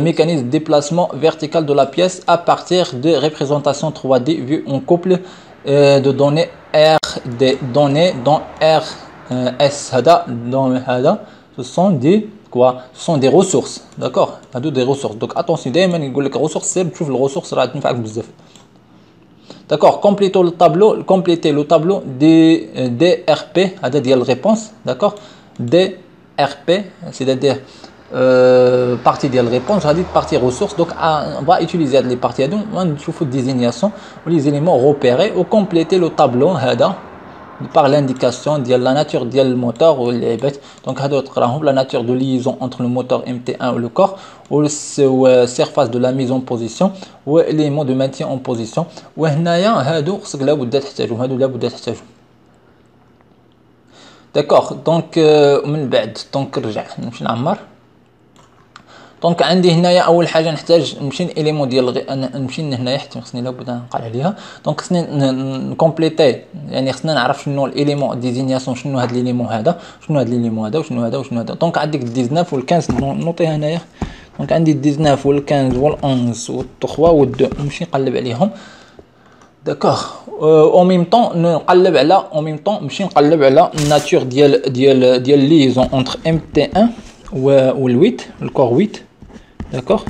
mécanisme de déplacement vertical de la pièce à partir de représentations 3D vues en couple de données R, des données dans R S. Ce sont des quoi? Ce sont des ressources. D'accord, des ressources. Donc, attention, دائما يقول لك ressources, c'est تشوف الريسورس راه تنفعك بزاف. D'accord, complétez le tableau des DRP, c'est-à-dire réponse, d'accord, DRP, c'est-à-dire partie de réponse, c'est-à-dire partie ressources. Donc, on va utiliser les parties, on va désignation, les éléments repérés, ou compléter le tableau, par l'indication de la nature du moteur ou les bêtes. Donc, la nature de liaison entre le moteur MT1 et le corps, ou la surface de la mise en position, ou l'élément de maintien en position. D'accord, donc, دونك عندي هنايا اول حاجه نحتاج نمشي ليليمون ديال نمشي لهنايا حتى خصني لابد نقال عليها. دونك خصني نكومبليتي، يعني خصنا نعرف شنو الاليمون ديزينياسيون، شنو هذا الاليمون هذا، شنو هذا الاليمون هذا، وشنو هذا وشنو هذا. دونك عندك 19 وال15 نوطيها هنايا. دونك عندي 19 وال15 وال11 وال3 وال2 نمشي نقلب عليهم. داكوغ او ميم طون نقلب على او ميم طون نمشي نقلب على الناتور ديال ليزون اونتر ام تي 1 وال8 الكور 8. D'accord,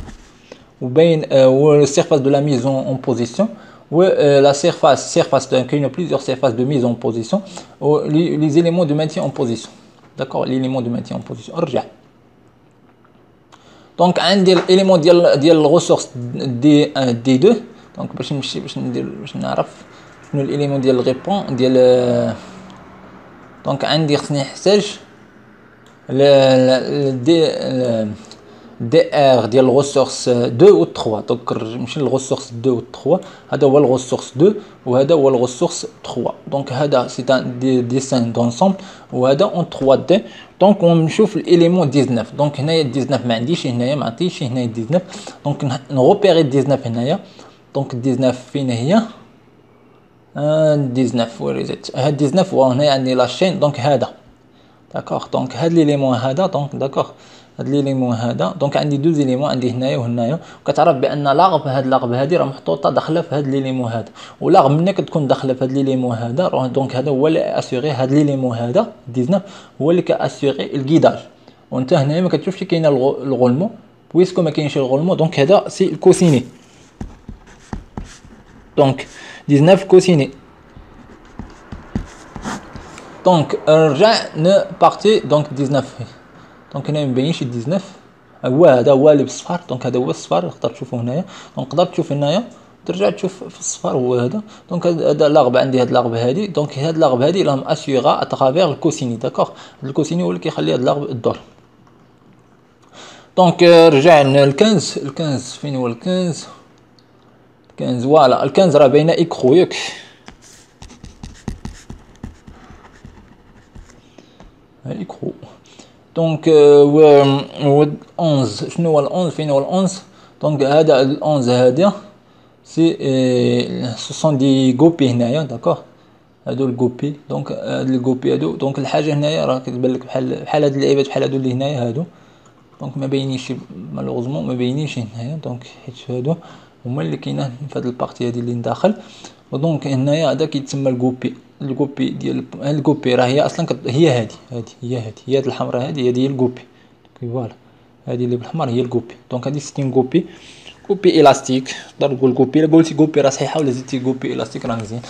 ou bien la surface de la mise en position, ou la surface il y a plusieurs surfaces de mise en position, ou les éléments de maintien en position. D'accord, l'élément de maintien en position. Donc, un des éléments de ressource D2. Donc, je n'ai l'élément de réponse. Donc, un des DR ديال الريسورس 2 و 3. دونك نمشي للريسورس 2 و 3. هذا هو الريسورس 2 وهذا هو الريسورس 3. دونك هذا سي ان ديسان دونسومبل وهذا اون 3 دي. دونك نشوف الاليمون 19. دونك هنايا 19 ما عنديش هنايا، ما عطيتش هنايا 19. دونك نغوبيري 19 هنايا. دونك 19 فين هي؟ 19 وير از ات؟ هاد 19 وهنايا عندي لاشين. دونك هذا داكوغ. دونك هاد ليليمون هذا. دونك داكوغ هاد ليليمون هذا. دونك عندي دوز ليليمون، عندي هنايا وهنايا. وكتعرف بان لاغب هاد لاغب هادي راه محطوطه داخله في هاد ليليمون هذا، ولاغب منك تكون داخله في هاد ليليمون هذا. دونك هذا هو اللي اسيغي هاد ليليمون هذا 19 هو اللي كاسيغي الكيداج. وانت هنايا ما كتشوفش كاينه الغولمون بويسكو ما كاينش الغولمون. دونك هذا سي الكوسيني. دونك 19 كوسيني. دونك رجع بارتي. دونك 19 دونك هنا مبينش 19 هو هذا هو اللي بالصفار. دونك هذا هو الصفار تقدر تشوفه هنايا. دونك تقدر تشوف هنايا ترجع تشوف في الصفار هو هذا. دونك هذا لاغب عندي، هاد لاغب هادي. دونك هاد لاغب هادي راهم اسيغا اترافير الكوسيني. داكوغ، الكوسيني هو اللي كيخلي هاد لاغب الدور. دونك رجع ل 15 فين هو 15 فوالا 15 راه باينه اكرو ياك. اكرو. دونك 11 شنو هو 11 فين هو 11؟ دونك هذا 11 هذا سي سون دي غوبي هنايا. داكوغ، هادو الغوبي. دونك هاد الغوبي هادو. دونك الحاجه هنايا راه كتبان لك بحال هاد اللعيبات بحال هادو اللي هنايا هادو. دونك ما باينينش مالوغوزمون، ما باينينش هنايا. دونك حيت هادو هما اللي كاينين في هاد البارتي هادي اللي نداخل. ودونك هنايا هذا كيتسمى الغوبي. الغوبي ديال الغوبي راه هي اصلا هي هادي هي هاد الحمراء هادي هي الغوبي. فوالا هادي اللي بالحمر هي الغوبي. دونك هادي ستين غوبي الاستيك. تقدر تقول غوبي. الا قلتي غوبي راه صحيحه، ولا زدتي غوبي الاستيك راه مزيان.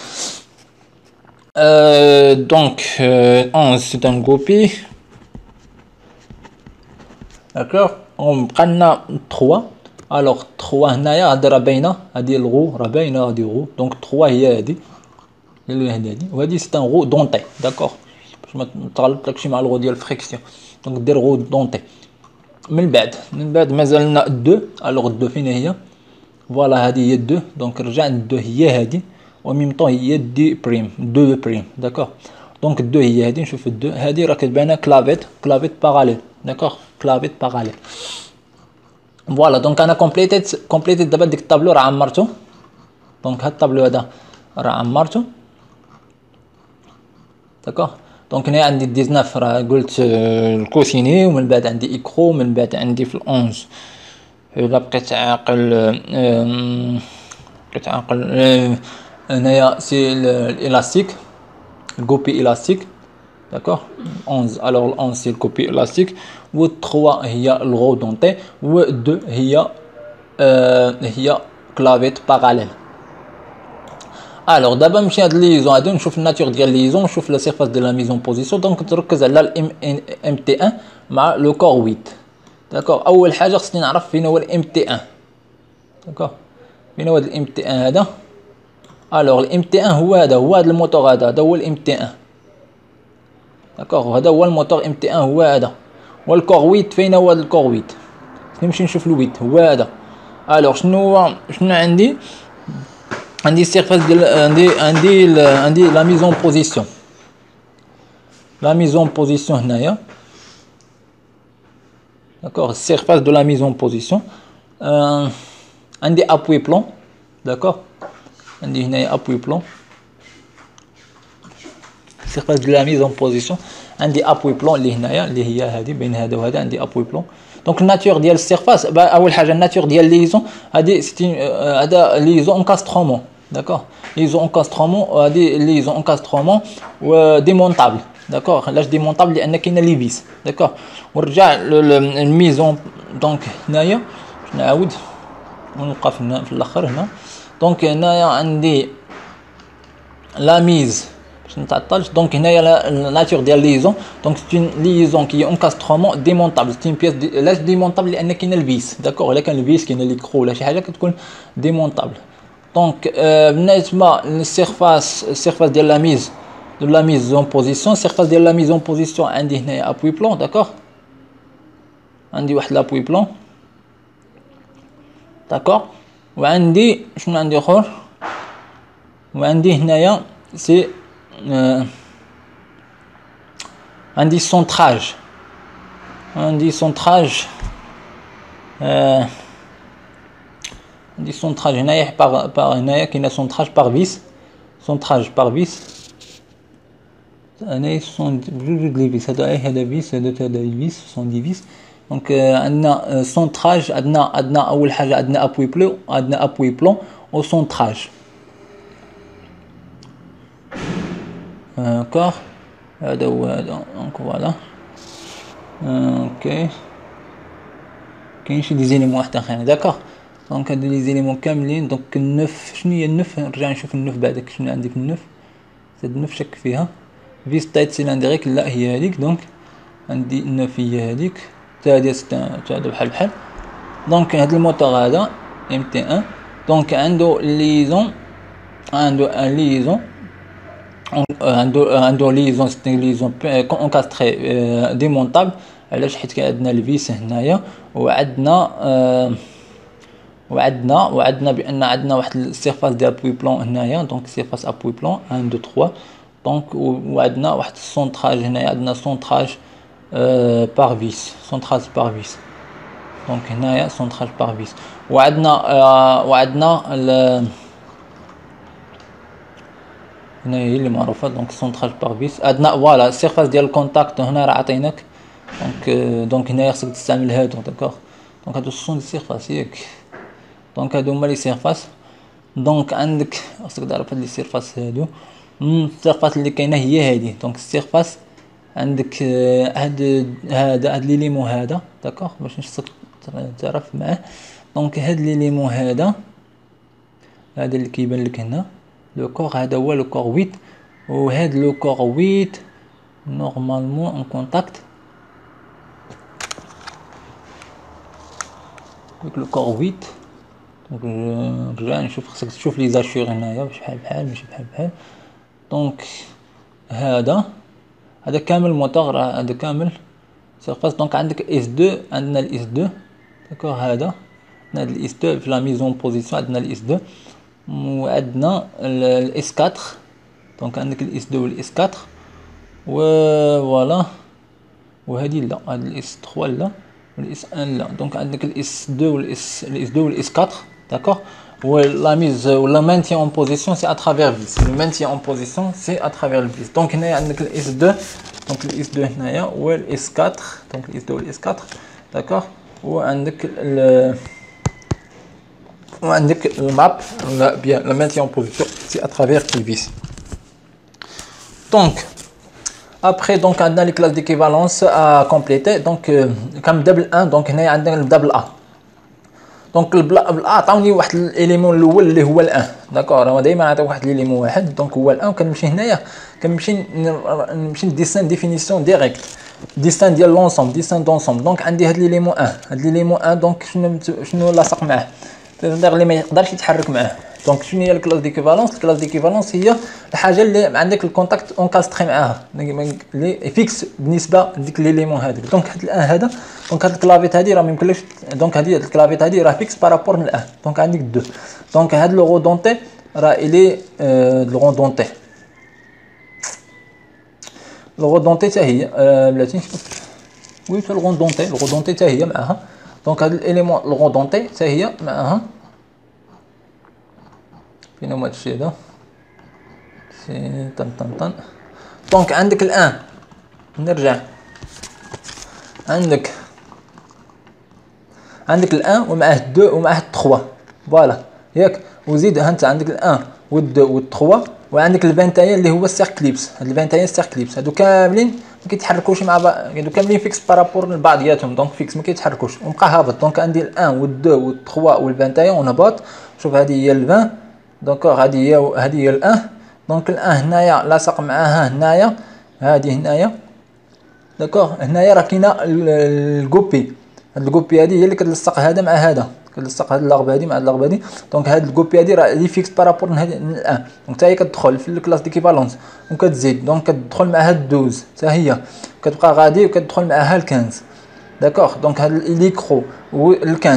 دونك 11 سي ان غوبي. داكوغ. بقى لنا 3. الوغ 3 هنايا هادي راه باينه، هادي الغو راه باينه، هادي غو. دونك 3 هي هادي اللي هادي، وهادي سي ان غو دونتي. داكوغ، باش ما تغلطلكش مع الغو ديال الفريكسيون. دونك دير غو دونتي. من بعد مازال لنا 2. الوغ 2 فين هي؟ فوالا هادي هي 2. دونك رجع 2 هي هادي، و ميم طون هي دي بريم 2 بريم. داكوغ. دونك 2 هي هادي. نشوف 2 هادي راه كتبان كلافيت باراليل. داكوغ، كلافيت باراليل. فوالا دونك انا كومبليتيت دابا ديك الطابلو راه عمرته. دونك هاد الطابلو هذا راه عمرته داكوغ. دونك هنا عندي 19 راه قلت الكوسيني، ومن بعد عندي ايكرو، من بعد عندي في ال11 الا بقيت عاقل بقيت عاقل هنايا سي الالاستيك، الكوبي الاستيك داكوغ. 11 الوغ ال11 سي الكوبي الاستيك، و 3 هي الغودونتي، و 2 هي كلافيت باراليل. الوغ دابا نمشي هاد ليزون هادو نشوف الناتور ديال ليزون، نشوف لا سيرفاس ديال لا ميزون بوزيسيون. دونك تركز على الام تي 1 مع لو كور 8 داكوغ. اول حاجه خصني نعرف فين هو الام تي 1 داكوغ، فين هو هاد الام تي 1 هذا. الوغ الام تي 1 هو هذا، هو هذا الموتور هذا هو الام تي 1 داكوغ. هذا هو الموتور ام تي 1 هو هذا. والكور 8 فين هو الكور 8؟ نمشي نشوف ال 8 هو هذا. الوغ شنو عندي؟ عندي السيرفاس ديال عندي لا ميزون بوزيسيون. لا ميزون بوزيسيون هنايا داكوغ. السيرفاس دو لا ميزون بوزيسيون عندي ابوي بلون داكوغ. عندي هنايا ابوي بلون. السيرفاس دو لا ميزون بوزيسيون عندي ابوي بلون اللي هنايا اللي هي هذه بين هذا وهذا، عندي ابوي بلون. دونك الناتور ديال السيرفاس اول حاجه الناتور ديال ليزون هذه هذا ليزون انكاسترومون داكوغ. ليزون انكاسترومون هذه ليزون انكاسترومون و ديمونطابل داكوغ. علاش ديمونطابل؟ لان كاينه لي فيس داكوغ. ونرجع الميزون. دونك هنايا باش نعاود ونوقف هنا في الاخر هنا. دونك هنايا عندي لا ميز باش نتعطلش. دونك هنايا لا ناتور ديال ليزون. دونك سي اون ليزون كي انكاسترومون ديمونطابل. سي اون بياس علاش ديمونطابل؟ لان كاينه الفيس داكوغ. الا كان الفيس كاينه ليكرو ولا شي حاجه كتكون ديمونطابل. دونك بالنسبه للسيرفاس، السيرفاس ديال لا ميز دو لا ميزون بوزيسيون، السيرفاس ديال لا ميزون بوزيسيون عندي هنايا ابوي بلون داكوغ. عندي واحد لابوي بلون داكوغ. وعندي شنو عندي اخر؟ وعندي هنايا سي عندي سونتراج. عندي سونتراج عندي سونتراج هنايا باغ هنايا كاينه سونتراج باغ فيس. سونتراج باغ فيس هنايا سون جوج لي فيس. هذا فيس هذا فيس سون دي فيس. دونك عندنا سونتراج. عندنا اول حاجه عندنا ابوي بلون، عندنا ابوي بلون و سونتراج داكوغ. هذا هو هذا. دونك فوالا اوكي. كاين شي دي زيليمون واحد اخرين داكوغ. دونك هادو لي زيليمون كاملين. دونك النف شنو هي النف؟ نرجع نشوف النف بعدك. شنو عندك النف؟ هاد النف شك فيها فيس تايت سيلندريك. لا هي هذيك. دونك عندي النف هي هذيك حتى هادي هادو بحال. دونك هاد الموتور هذا ام تي 1 دونك عنده ليزون، عنده ليزون عنده ليزون ستي ليزون انكاستري ديمونطابل. علاش؟ حيت عندنا الفيس هنايا وعندنا بان عندنا واحد السيرفاس ديال ابوي بلون هنايا. دونك سيرفاس ابوي بلون 1 2 3. دونك وعندنا واحد السونتراج هنايا. عندنا سونتراج باغ فيس. سونتراج باغ فيس. دونك هنايا سونتراج باغ فيس. وعندنا هنايا هي اللي معروفه. دونك سونتراج باغ فيس. عندنا فوالا السيرفاس ديال الكونتاكت هنا راه عطيناك. دونك هنايا خصك تستعمل هادو داكوغ. دونك هادو سون دي سيرفاس ياك. دونك هادو هما لي سيرفاس. دونك عندك خصك تعرف هاد لي سيرفاس هادو. السيرفاس اللي كاينه هي هادي. دونك السيرفاس عندك هاد ليليمون هذا داكوغ باش خصك تعرف معاه. دونك هاد ليليمون هذا اللي كيبان لك هنا لو كور هذا هو لو كور 8. وهاد لو كور 8 نورمالمون ان كونتاكت دونك لو كور 8. دونك نرجع نشوف. خصك تشوف لي زاشور هنايا بحال ماشي بحال. دونك هذا كامل موتور هذا كامل سيرفاس. دونك عندك اس 2. عندنا الاس 2 داكوغ. هذا عندنا الاس 2 في لا ميزون بوزيسيون. عندنا الاس 2 وعندنا الاس 4. دونك عندك الاس 2 والاس 4 و فوالا. وهذه لا، هاد الاس 3 لا. والاس 1 لا. دونك عندك الاس 2 والاس 2 والاس 4 داكوغ. ولا ميز ولا مانتيان اون بوزيسيون سي اترافير فيس. لو مانتيان اون بوزيسيون سي اترافير الفيس. دونك هنايا عندك الاس 2 دونك الاس 2 هنايا والاس 4 دونك الاس 2 والاس 4 داكوغ. وعندك وعندك الماب ولا بيان لا مانتيان اون بوزيسيون سي اترافير الفيس. دونك après donc عندنا les classes d'équivalence à compléter. donc كنبدا بال1. دونك هنايا عندنا نبدا بال1. دونك بال1 عطاوني واحد الاليمون الاول اللي هو ال1 داكور. هو دائما عطاو واحد الاليمون واحد دونك هو ال1. وكنمشي هنايا نمشي نديسان ديفينيسيون ديريكت ديسان ديال لونسومبل ديسان دونسومبل. دونك عندي هاد الاليمون 1 هاد الاليمون 1 دونك شنو لاصق معاه اللي ما يقدرش يتحرك معاه. دونك شنو هي الكلاس ديكيفالونس؟ الكلاس ديكيفالونس هي الحاجه اللي عندك الكونتاكت اونكاستري معاها اللي فيكس بالنسبه لديك ليليمون هذاك. دونك هاد الان هذا دونك هاد الكلافيت هادي راه ما يمكنلكش. دونك هادي الكلافيت هادي راه فيكس بارابور للان. دونك عندك دو. دونك هاد لو غودونتي راه الي لو غودونتي لو غودونتي حتى هي بلاتي وي لو غودونتي حتى هي معاها. دونك هاد الاليمون لو غودونتي حتى هي معاها. فين هما هادشي هذا سي طن. دونك عندك الان نرجع عندك الان ومعاه 2 ومعاه 3 فوالا ياك. وزيد ها انت عندك الان و2 و3 وعندك الفانتايا اللي هو السيركليبس. هاد الفانتايا السيركليبس هادو كاملين ما كيتحركوش مع بعض. هادو كاملين فيكس بارابور لبعضياتهم. دونك فيكس ما كيتحركوش ونبقى هابط. دونك عندي الان و2 و3 والفانتايا ونهبط. شوف هذه هي ال20 دونكوغ. هذه هي الان. دونك الان هنايا لاصق معاها هنايا هذه هنايا داكوغ. هنايا راه كاينه الكوبي. هاد الكوبي هذه هي اللي كتلصق هذا مع هذا كتلصق هاد اللغبه هذه مع اللغبه هذه. دونك هاد الكوبي هذه راه لي فيكس بارابور الان. دونك حتى هي كتدخل في الكلاس ديكيفالونس وكتزيد. دونك كتدخل معها 12 حتى هي كتبقى غادي وكتدخل معها 15 داكوغ. دونك هاد ليكرو وال15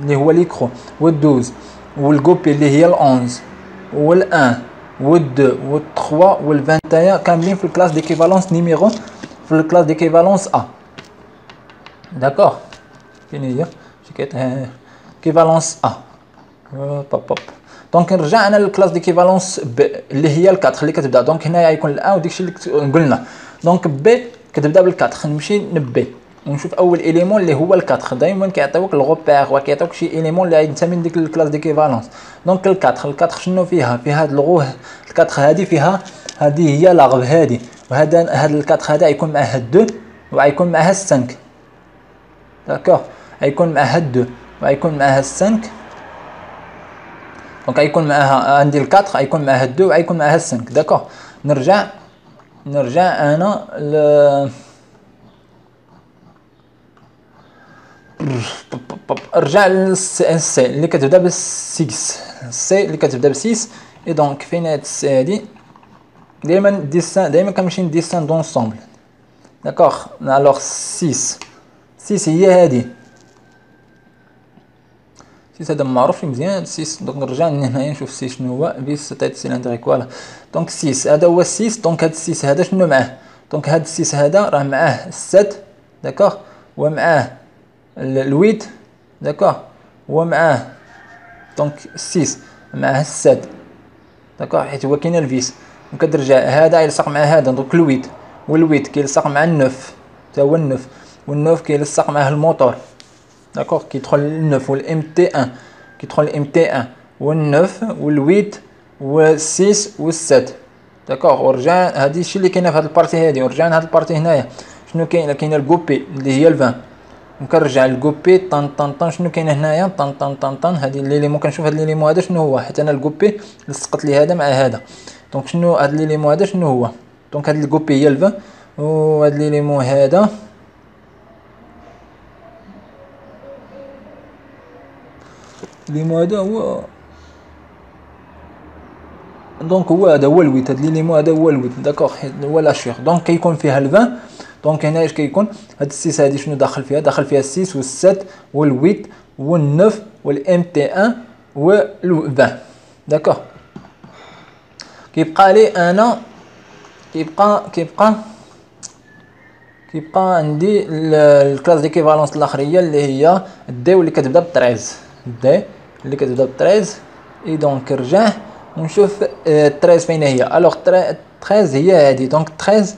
اللي هو ليكرو وال12 والكوبي اللي هي ال11 وال1 وال2 وال3 وال21 كاملين في الكلاس ديكيفالونس نيميرو في الكلاس ديكيفالونس ا داكوغ. فين هي شكيت كيفالونس ا بوب. دونك نرجع انا للكلاس ديكيفالونس ب اللي هي ال4 اللي كتبدا. دونك هنايا غيكون الان وداكشي اللي قلنا. دونك بي كتبدا بال4. نمشي نبي ونشوف اول اليمون اللي هو ال4. دائما كيعطيوك الغوبير وكيعطيوك شي اليمون اللي غينتمي لديك الكلاس ديكيفالونس. دونك ال4 شنو فيها؟ فيها هاد الغو ال4 هادي فيها هذه هي لاغب هادي. وهذا هاد ال4 هذا غيكون معاه 2 وغيكون معاه 5 داكوغ. غيكون معاه 2 وغيكون معاه 5. دونك غيكون معاها عندي ال4 غيكون معاه 2 وغيكون معاه 5 داكوغ. نرجع انا رجع للسي اللي كتبدا ب 6. السي اللي كتبدا ب 6. اي دونك فين هاد السي هادي دائما كنمشي نديسان دونسومبل داكوغ. الوغ 6 هي هادي 6 هذا معروف مزيان 6. دونك نرجع هنايا نشوف 6 شنو هو فيس تايت سيلندريك فوالا. دونك 6 هذا هو 6. دونك هاد 6 هذا شنو معاه؟ دونك هاد 6 هذا راه معاه 7 داكوغ ومعاه الويت داكوغ ومعاه دونك 6 معاه 7 داكوغ حيت هو كاين الفيس. وكترجع هذا يلصق مع هذا دونك الويت والويت كيلصق مع النوف حتى هو النوف والنوف كيلصق معاه الموتور داكوغ. كيدخل النوف والام تي 1 كيدخل الام تي 1 والنوف والويت و6 و7 داكوغ. ورجع هادي الشيء اللي كاينه في هاد البارتي هادي. ورجعنا هاد البارتي هنايا شنو كاينه الكوبي اللي هي ال20. وكنرجع للكوبي طن شنو كاين هنايا طن. هادي اللي ممكن نشوف هاد ليليمون هذا شنو هو حيت انا الكوبي لصقت لي هذا مع هذا. دونك شنو هاد ليليمون هذا شنو هو؟ دونك هاد الكوبي هي ال20 وهاد ليليمون هذا ليمون هذا هو دونك هذا هو الويت. هاد ليليمون هذا هو الويت داكوغ هو لاشيغ. دونك كيكون فيها ال20. دونك هنا اش كيكون هاد السيس هادي شنو داخل فيها؟ داخل فيها 6 و7 وال8 وال9 والام تي 1 وال20 داكوغ. كيبقى لي انا كيبقى كيبقى عندي الكلاس ديكيفالونس الاخريه اللي هي دي واللي كتبدا ب 13 دي اللي كتبدا ب 13. اي دونك نرجع ونشوف 13 فين هي. الوغ 13 هي هذه دونك 13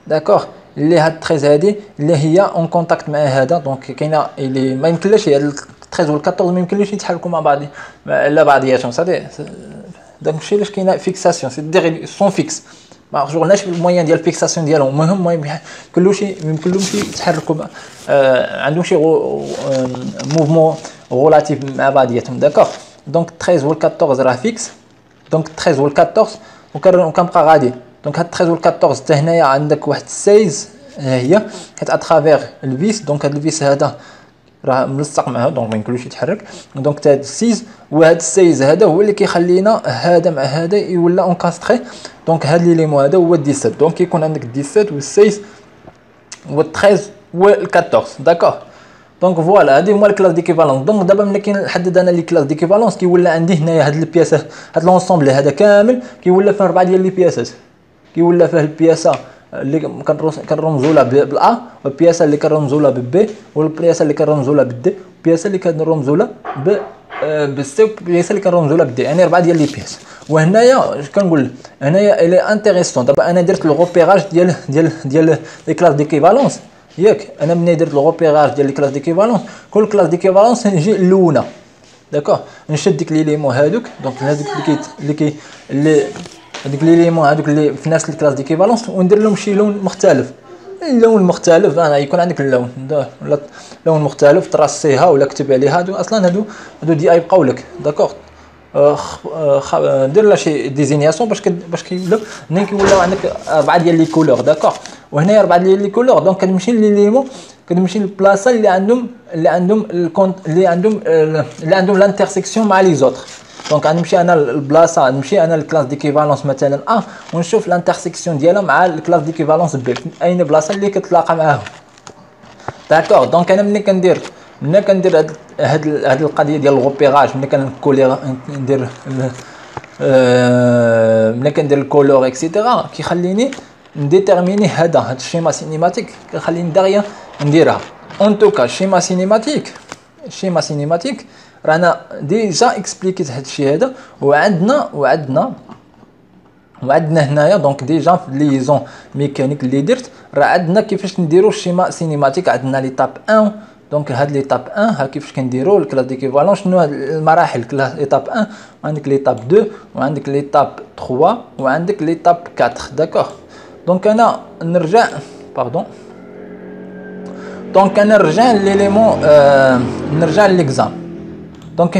داكوغ اللي هاد 13 هذه اللي هي اون كونتاكت مع هذا دونك كاينه اللي ما يمكنلاش هاد 13 وال 14 ما يمكنلوش يتحركوا مع بعض لا بعضياتهم صافي. دونك شي علاش كاينه فيكساسيون سي دير سون فيكس ما شغلناش بالموين ديال الفيكساسيون ديالهم. المهم كلشي يمكنلهمش يتحركوا عندهم شي موفمون غولاتيف مع بعضياتهم داكوغ. دونك 13 وال 14 راه فيكس دونك 13 وال 14 وكنبقى غادي. دونك هاد 13 وال 14 حتى هنايا عندك واحد 16 هي حيت اترافير الفيس دونك هاد الفيس هذا راه ملصق معها دونك ما يمكنلوش يتحرك. دونك هاد 6 وهاد 16 هذا هو اللي كيخلينا هذا مع هذا يولى اونكاستري. دونك هاد ليليمون هذا هو 17 دونك كيكون عندك 17 و 16 و 13 و 14 داكوغ. دونك فوالا هادي هما الكلاس ديكيفالونس. دونك دابا ملي كنحدد انا لي كلاس ديكيفالونس كيولى عندي هنايا هاد البياسه هاد لونسومبل هذا كامل كيولى فيه 4 ديال لي بياسات. كيولى فيه البياسه اللي كنرمزوا لها بالا والبياسه اللي كنرمزوا لها ببي والبياسه اللي كنرمزوا لها بالدي والبياسه اللي كنرمزوا لها بالسي والبياسه اللي كنرمزوا لها بالدي يعني 4 ديال لي بياس. وهنايا اش كنقول هنايا الي انتريسون. دابا انا درت الغوبيراج ديال لي كلاس ديكيفالونس ياك. انا ملي درت الغوبيراج ديال لي كلاس ديكيفالونس كل كلاس ديكيفالونس نجي الاولى داكوغ نشد ديك ليليمون هادوك دونك هادوك اللي هذوك ليليمون هذوك اللي في نفس الكلاس ديكيفالونس وندير لهم شي لون مختلف. اللون المختلف انا يكون عندك اللون ولا لون مختلف تراسيها ولا كتب عليها هادو اصلا هادو دي يبقاو لك داكوغ. دير لها شي ديزينياسيون باش كيولوا منين كيولوا عندك 4 ديال لي كولور داكوغ. وهنايا 4 ديال لي كولور دونك كنمشي لليليمون كنمشي للبلاصه اللي عندهم اللي عندهم لانترسيكسيون مع لي زوتر. دونك غنمشي انا البلاصه نمشي انا الكلاس ديكيفالونس مثلا ونشوف لانترسيكسيون ديالها مع الكلاس ديكيفالونس بي اين بلاصه اللي كتلاقى معاهم داكوغ. دونك انا ملي كندير هاد القضيه ديال الغوبيراج ملي كنكولي ندير ملي كندير الكولور اكسيتيرا كيخليني نديتيرميني هاد الشيما سينيماتيك كيخليني دغيا نديرها. اون توكا الشيما سينيماتيك رانا ديجا اكسبليكيت هاد الشيء هذا وعندنا هنايا دونك ديجا في ليزون ميكانيك اللي درت راه عندنا كيفاش نديروا الشيما سينيماتيك. عندنا ليطاب 1 دونك هاد ليطاب 1 ها كيفاش كنديروا الكلاس ديكيفالونس شنو هاد المراحل كلاس ليطاب 1 وعندك ليطاب 2 وعندك ليطاب 3 وعندك ليطاب 4 داكوغ. دونك انا نرجع نرجع لليليمون نرجع لليكزام. دونك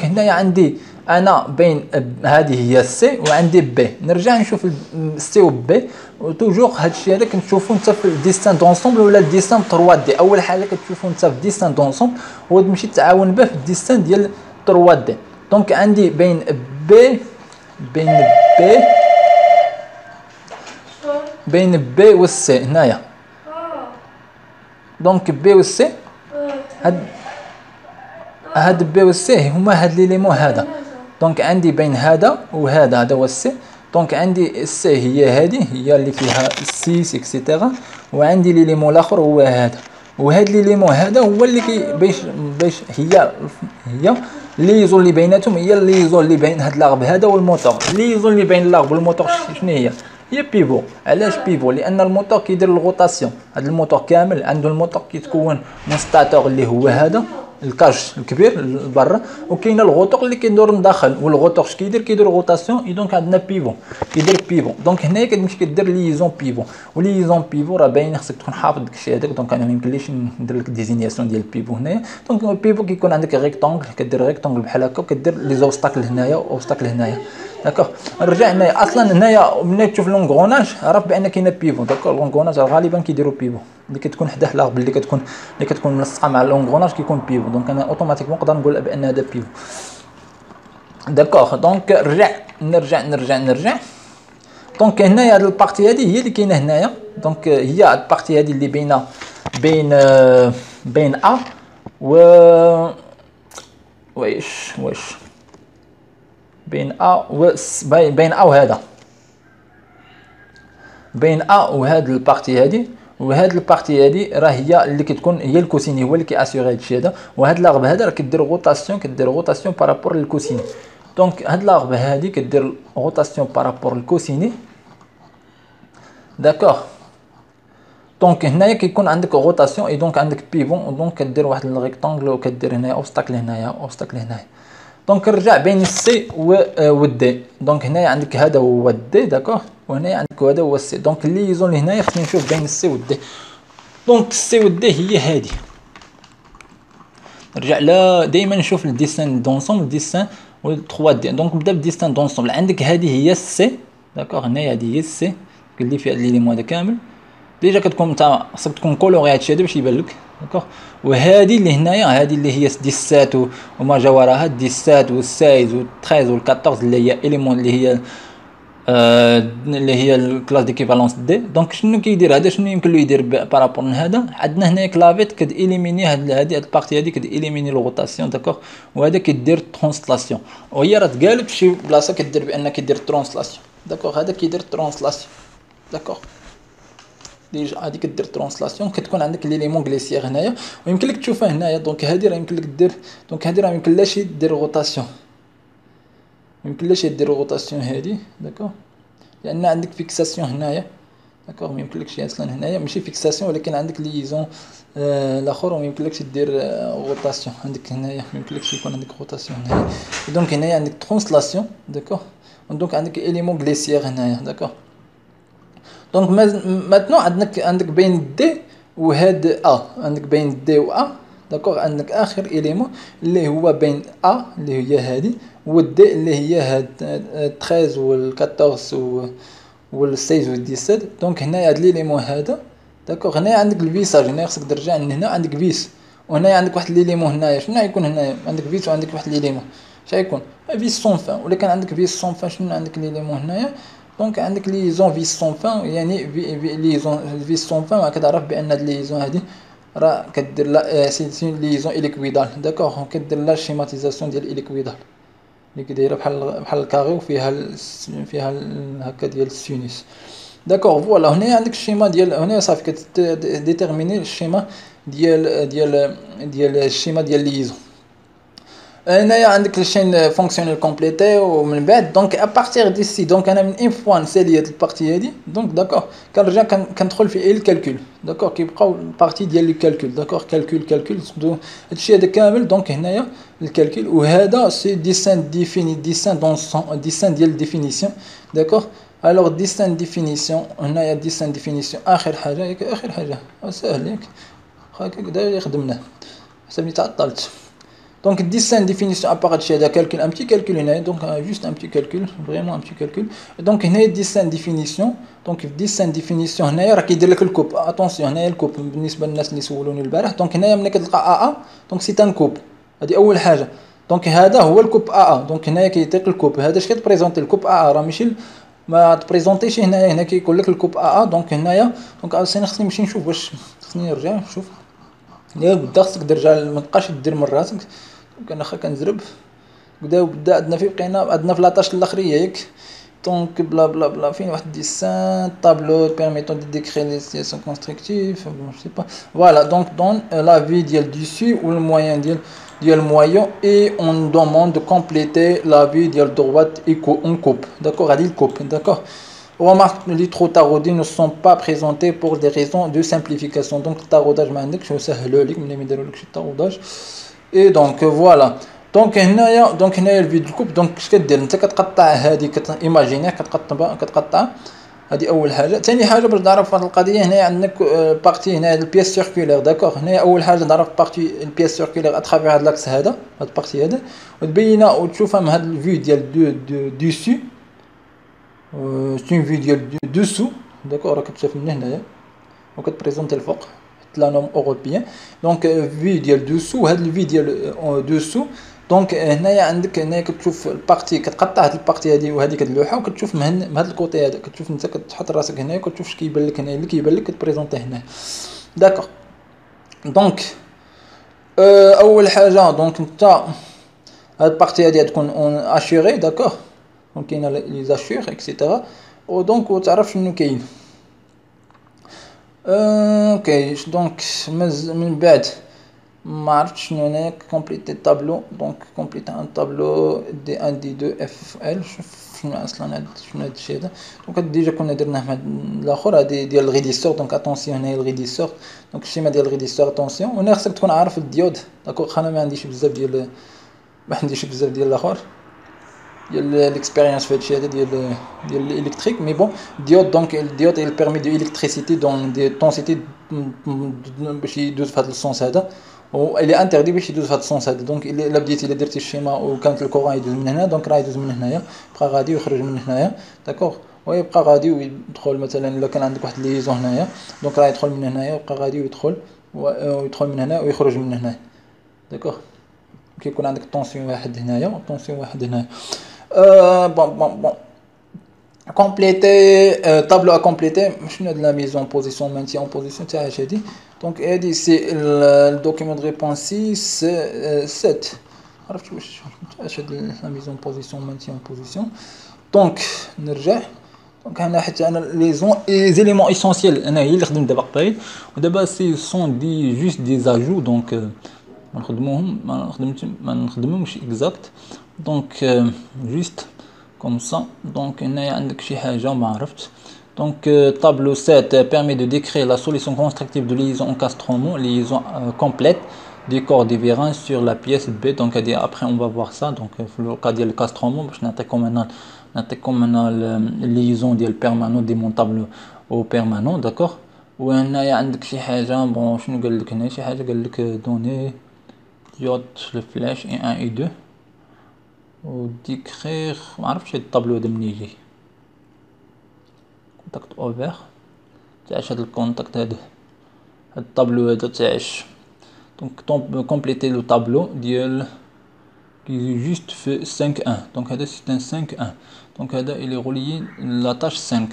هنايا عندي انا بين هذه هي السي وعندي بي. نرجع نشوف السي و بي وتوجور هادشي هذا كنشوفو انت في الديستان دونسومبل ولا الديستان 3 دي. اول حاجه كتشوفو انت في الديستان دونسومبل وتمشي تعاون به في الديستان ديال 3 دي. دونك عندي بين بي والسي هنايا. دونك بي والسي هاد بي والسي هما هاد ليليمون هذا. دونك عندي بين هذا وهذا هذا هو السي. دونك عندي السي هي هذه هي اللي فيها 6 اكسيتيرا وعندي ليليمون الاخر هو هذا. وهاد ليليمون هذا هو اللي باش هي ليزون اللي بيناتهم هي ليزون اللي بين هاد لاغب هذا والموتور. ليزون اللي بين اللاغب والموتور شنو هي بيفو. علاش بيفو؟ لان الموتور كيدير الغوطاسيون. هاد الموتور كامل عنده الموتور كيتكون من ستاتور اللي هو هذا الكاش الكبير برا وكاين الغوطور اللي كيدور من داخل والغوطور اش كيدير غوطاسيون. اي دونك عندنا بيفو كيدير بيفو. دونك هنايا كتمشي كدير ليزون بيفو وليزون بيفو راه باين خصك تكون حافظ داكشي هذاك. دونك انا ما يمكنليش ندير لك ديزينياسيون ديال البيفو هنايا. دونك البيفو كيكون عندك ريكتونغل كدير ريكتونغل بحال هكا وكدير لي زوبستاكل هنايا واوبستاكل هنايا داكوغ. نرجع هنايا اصلا هنايا ملي تشوف لونغوناج عرف بان كاينه بيفو داكوغ. لونغوناج غالبا كيديروا بيفو اللي كتكون حداه لاغب اللي كتكون ملصقه مع لونغوناج كيكون بيفو. دونك انا اوتوماتيكمون نقدر نقول بان هذا بيفو داكوغ. دونك نرجع دونك هنايا هاد البارتي هادي هي اللي كاينه هنايا. دونك هي هاد البارتي هادي اللي بين ا و واش بين ا وهذا بين ا وهاد البارتي هادي وهاد البارتي هادي راه هي اللي كتكون هي الكوسيني هو اللي كياسيغي هادشي هذا وهاد لاغب هذا راه كدير روتاسيون بارابور للكوسيني دونك هاد لاغب هادي كدير روتاسيون بارابور للكوسيني داكوغ دونك هنايا كيكون عندك روتاسيون اي دونك عندك بيفون دونك كدير واحد الريكتانغل وكدير هنايا اوبستاكل هنايا دونك نرجع بين السي و الدي دونك هنايا عندك هذا هو الدي داكوغ وهنايا عندك هذا هو السي دونك الليزون اللي هنايا خصني نشوف بين السي والدي دونك السي والدي هي هادي نرجع لا دائما نشوف الديسان دونسومبل ديسان و 3 دي دونك نبدا بالديسان دونسومبل عندك هذه هي السي داكوغ هنايا هذه هي السي اللي فيها ليليمون هذا كامل ديجا كتكون نتا خصك تكون كولوري هادشي هذا باش يبان لك داكوغ وهذه اللي هنايا هذه اللي هي 17 وما جا وراها 17 و 16 و 13 و 14 اللي هي اليمون اللي هي الكلاس ديكيفالونس دي دونك شنو كيدير هذا شنو يمكن له يدير بارابور لهذا عندنا هنايا كلافيت كد اليميني هذه البارتي هذه كد اليميني الروتاسيون داكوغ وهذا كيدير ترانسلاسيون وهي راه تقالب شي بلاصه كدير بان كيدير ترانسلاسيون داكوغ هذا كيدير ترانسلاسيون داكوغ ديجا هادي كدير ترانسلاسيون كتكون عندك ليليمون غليسيير هنايا ويمكن لك تشوفها هنايا دونك هادي راه يمكن لك دير دونك هادي راه يمكن لاش دير روتاسيون دير روتاسيون هادي داكوغ لان عندك فيكساسيون هنايا داكوغ ما يمكنلكش اصلا هنايا ماشي فيكساسيون ولكن عندك ليزون الاخر وما يمكنلكش دير روتاسيون عندك هنايا ما يمكنلكش يكون عندك روتاسيون هنايا دونك هنايا عندك ترانسلاسيون داكوغ دونك عندك اليمون غليسيير هنايا داكوغ دونك ماتنو عندك بين دي وهاد عندك بين دي و داكوغ عندك اخر اليمون اللي هو بين اللي هي هادي والدي اللي هي هاد 13 وال 14 وال 16 وال 17 دونك هنايا هاد ليليمون هذا داكوغ هنايا عندك الفيساج هنايا خصك ترجع لهنا عندك فيس وهنايا عندك واحد ليليمون هنايا شنو غيكون هنايا عندك فيس وعندك واحد ليليمون اش غيكون فيس سون فان ولا كان عندك فيس سون فان شنو عندك ليليمون هنايا دونك عندك ليزون فيس سون فان يعني ليزون فيس سون فان كتعرف بان هاد ليزون هادي راه كدير لا سي ليزون اليكويدال داكوغ كدير لا شيماتيزاسيون ديال اليكويدال اللي كدايره بحال الكاري وفيها هكا ديال السينوس داكوغ فوالا هنا عندك الشيما ديال هنا صافي كتديتيرميني الشيما ديال الشيما ديال ليزون هنايا عندك الشين فونكسيونيل كومبليتي ومن بعد دونك ابارتيغ ديسي دونك انا من ان فوا نسالي هاد البارتي هادي دونك داكوغ كنرجع كندخل في الكالكول داكوغ كيبقاو البارتي ديال الكالكول داكوغ كالكول هادشي هذا كامل دونك هنايا الكالكول وهذا سي ديسان ديفيني ديسان ديال ديفينيسيون داكوغ الوغ ديسان ديفينيسيون هنايا ديسان ديفينيسيون اخر حاجه ساهل ياك هكا خدمناه حسابني تعطلت Donc, dessin définition apparaît chez la calcul, un petit calcul, donc juste un petit calcul, vraiment un petit calcul. Donc, il y a dessin définition. Donc, dessin définition, il y a le coupe. Attention, il y a le coupe. Donc, il y a AA. Donc, c'est un coupe. C'est أول حاجة. Donc, هذا هو الكوب AA. Donc, هنا كيعطيك الكوب. هذا اش كتبريزونتي الكوب AA راه ماشي ما تبريزونتيش هنا كيقول لك الكوب AA. Donc, هنايا دونك خصني نمشي نشوف واش خصني نرجع نشوف. يا بدا خصك ترجع ما تبقاش دير من راسك كنا كنزرب بدا عندنا في بقينا عندنا في لاطاش الاخريه ياك دونك بلا فين واحد ديسان طابلو بيرميتون دي ديكري لي سيتياسيون كونستركتيف جو سي با فوالا دونك دون لا في ديال دوسي و الموين ديال المويون اي اون دوموند دو كومبليتي لا في ديال droite ايكو اون كوب داكوغ هادي الكوب داكوغ Remarque, les trop taraudés ne sont pas présentés pour des raisons de simplification. Donc, le taraudage, je vais et donc, voilà. Donc, il y a le vide du coupe. Donc, ce que tu dis, imaginer, هذه أول حاجة. ثاني حاجة باش نعرف هذه القضية هنا عندك بارتي هنا البيس سيركولير داكوغ. هنا أول حاجة نعرف بارتي البيس سيركولير أترافيغ هذا الأكس هذا البارتي هذا وتبينها وتشوفها من هذا الفيو ديال دوسو سي فيو ديال دوسو داكوغ راك تشوف من هنايا وكتبريزونتي الفوق لا نورم اوروبيان دونك في ديال دوسو وهاد الفي ديال دوسو دونك هنايا عندك هنايا كتشوف البارتي كتقطع هاد البارتي هادي وهذيك اللوحه وكتشوف من هاد الكوتي هذا كتشوف انت كتحط راسك هنايا وكتشوف اش كيبان لك هنايا اللي كيبان لك كتبريزونتي هنا داكوغ دونك اول حاجه دونك انت هاد البارتي هادي تكون اون اشوري داكوغ دونك كاينه لي زاشور اكسيتيرا ودونك وتعرف شنو كاين اوكي دونك من بعد ما عرفت شنو هناك كومبليتي الطابلو دونك كومبليتي ان طابلو دي ان دي دو اف ال شوف شنو اصلا شنو هاد الشيء هذا دونك هاد ديجا كنا درناه مع الاخر هادي ديال الغيديسور دونك اتونسيون هنايا الغيديسور دونك الشيما ديال الغيديسور اتونسيون هنا خصك تكون عارف الديود داكوغ انا ما عنديش بزاف ديال ما عنديش بزاف ديال الاخر ديال ليكسبيريونس في هادشي هذا ديال الالكتريك مي بون ديود دونك الديود il permet de l'électricité dans des densités باش يدوز في هذا السونس هذا و اللي انتردي باش يدوز في هذا السونس هذا دونك الا بديتي الا درتي الشيما وكانت الكورون يدوز من هنا دونك راه يدوز من هنايا بقى غادي ويخرج من هنايا داكوغ ويبقى غادي ويدخل مثلا الا كان عندك واحد ليزون هنايا دونك راه يدخل من هنايا ويبقى غادي ويدخل من هنا ويخرج من هنا داكوغ كيكون عندك طونسيون واحد هنايا وطونسيون واحد هنايا بون compléter tableau à compléter شنو هاد لا ميز اون بوزيسيون مانتي اون بوزيسيون تاع هادي دونك هادي سي الدوكيمون دو ريبونس 6 7 عرفت واش هاد لا ميز اون بوزيسيون مانتي اون بوزيسيون دونك نرجع دونك هنا حتى انا لي زيليمون اسونسييل انا هي اللي خدمت دابا قبيل ودابا سي سون دي جوست دي زاجو دونك ما نخدمهمش اكزاكت دونك جوست comme ça donc هنايا عندك شي حاجه ما عرفت donc tableau 7 permet de décrire la solution constructive de liaison en Castromo liaison complète des corps différents sur la pièce B donc après on va voir ça donc في le cas ديال Castromo باش نعطيكم انا liaison ديال permanent démontable au permanent d'accord وهنايا عندك شي حاجه بون شنو قال لك هنا شي حاجه قال لك دوني ديود الفلاش اي 1 اي 2 وديكريغ ما عرفتش هاد الطابلو هذا منين يجي كونتاكت اوفر تاعش هاد الكونتاكت هذا هاد الطابلو هذا تاعش دونك كومبليتي لو طابلو ديال كي جوست في 5 1 دونك هذا سي ان 5 1 دونك هذا الي غوليي لا تاش 5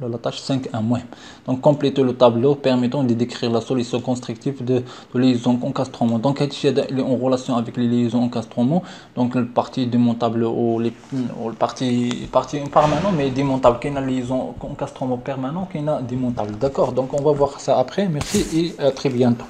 la tâche 5.1 moins. Donc compléter le tableau permettant de décrire la solution constructive de liaison encastrement. Donc elle est en relation avec les liaisons encastrement. Donc la partie démontable ou les partie permanent mais démontable qui a liaison encastrement permanent qui a démontable. D'accord. Donc on va voir ça après. Merci et à très bientôt.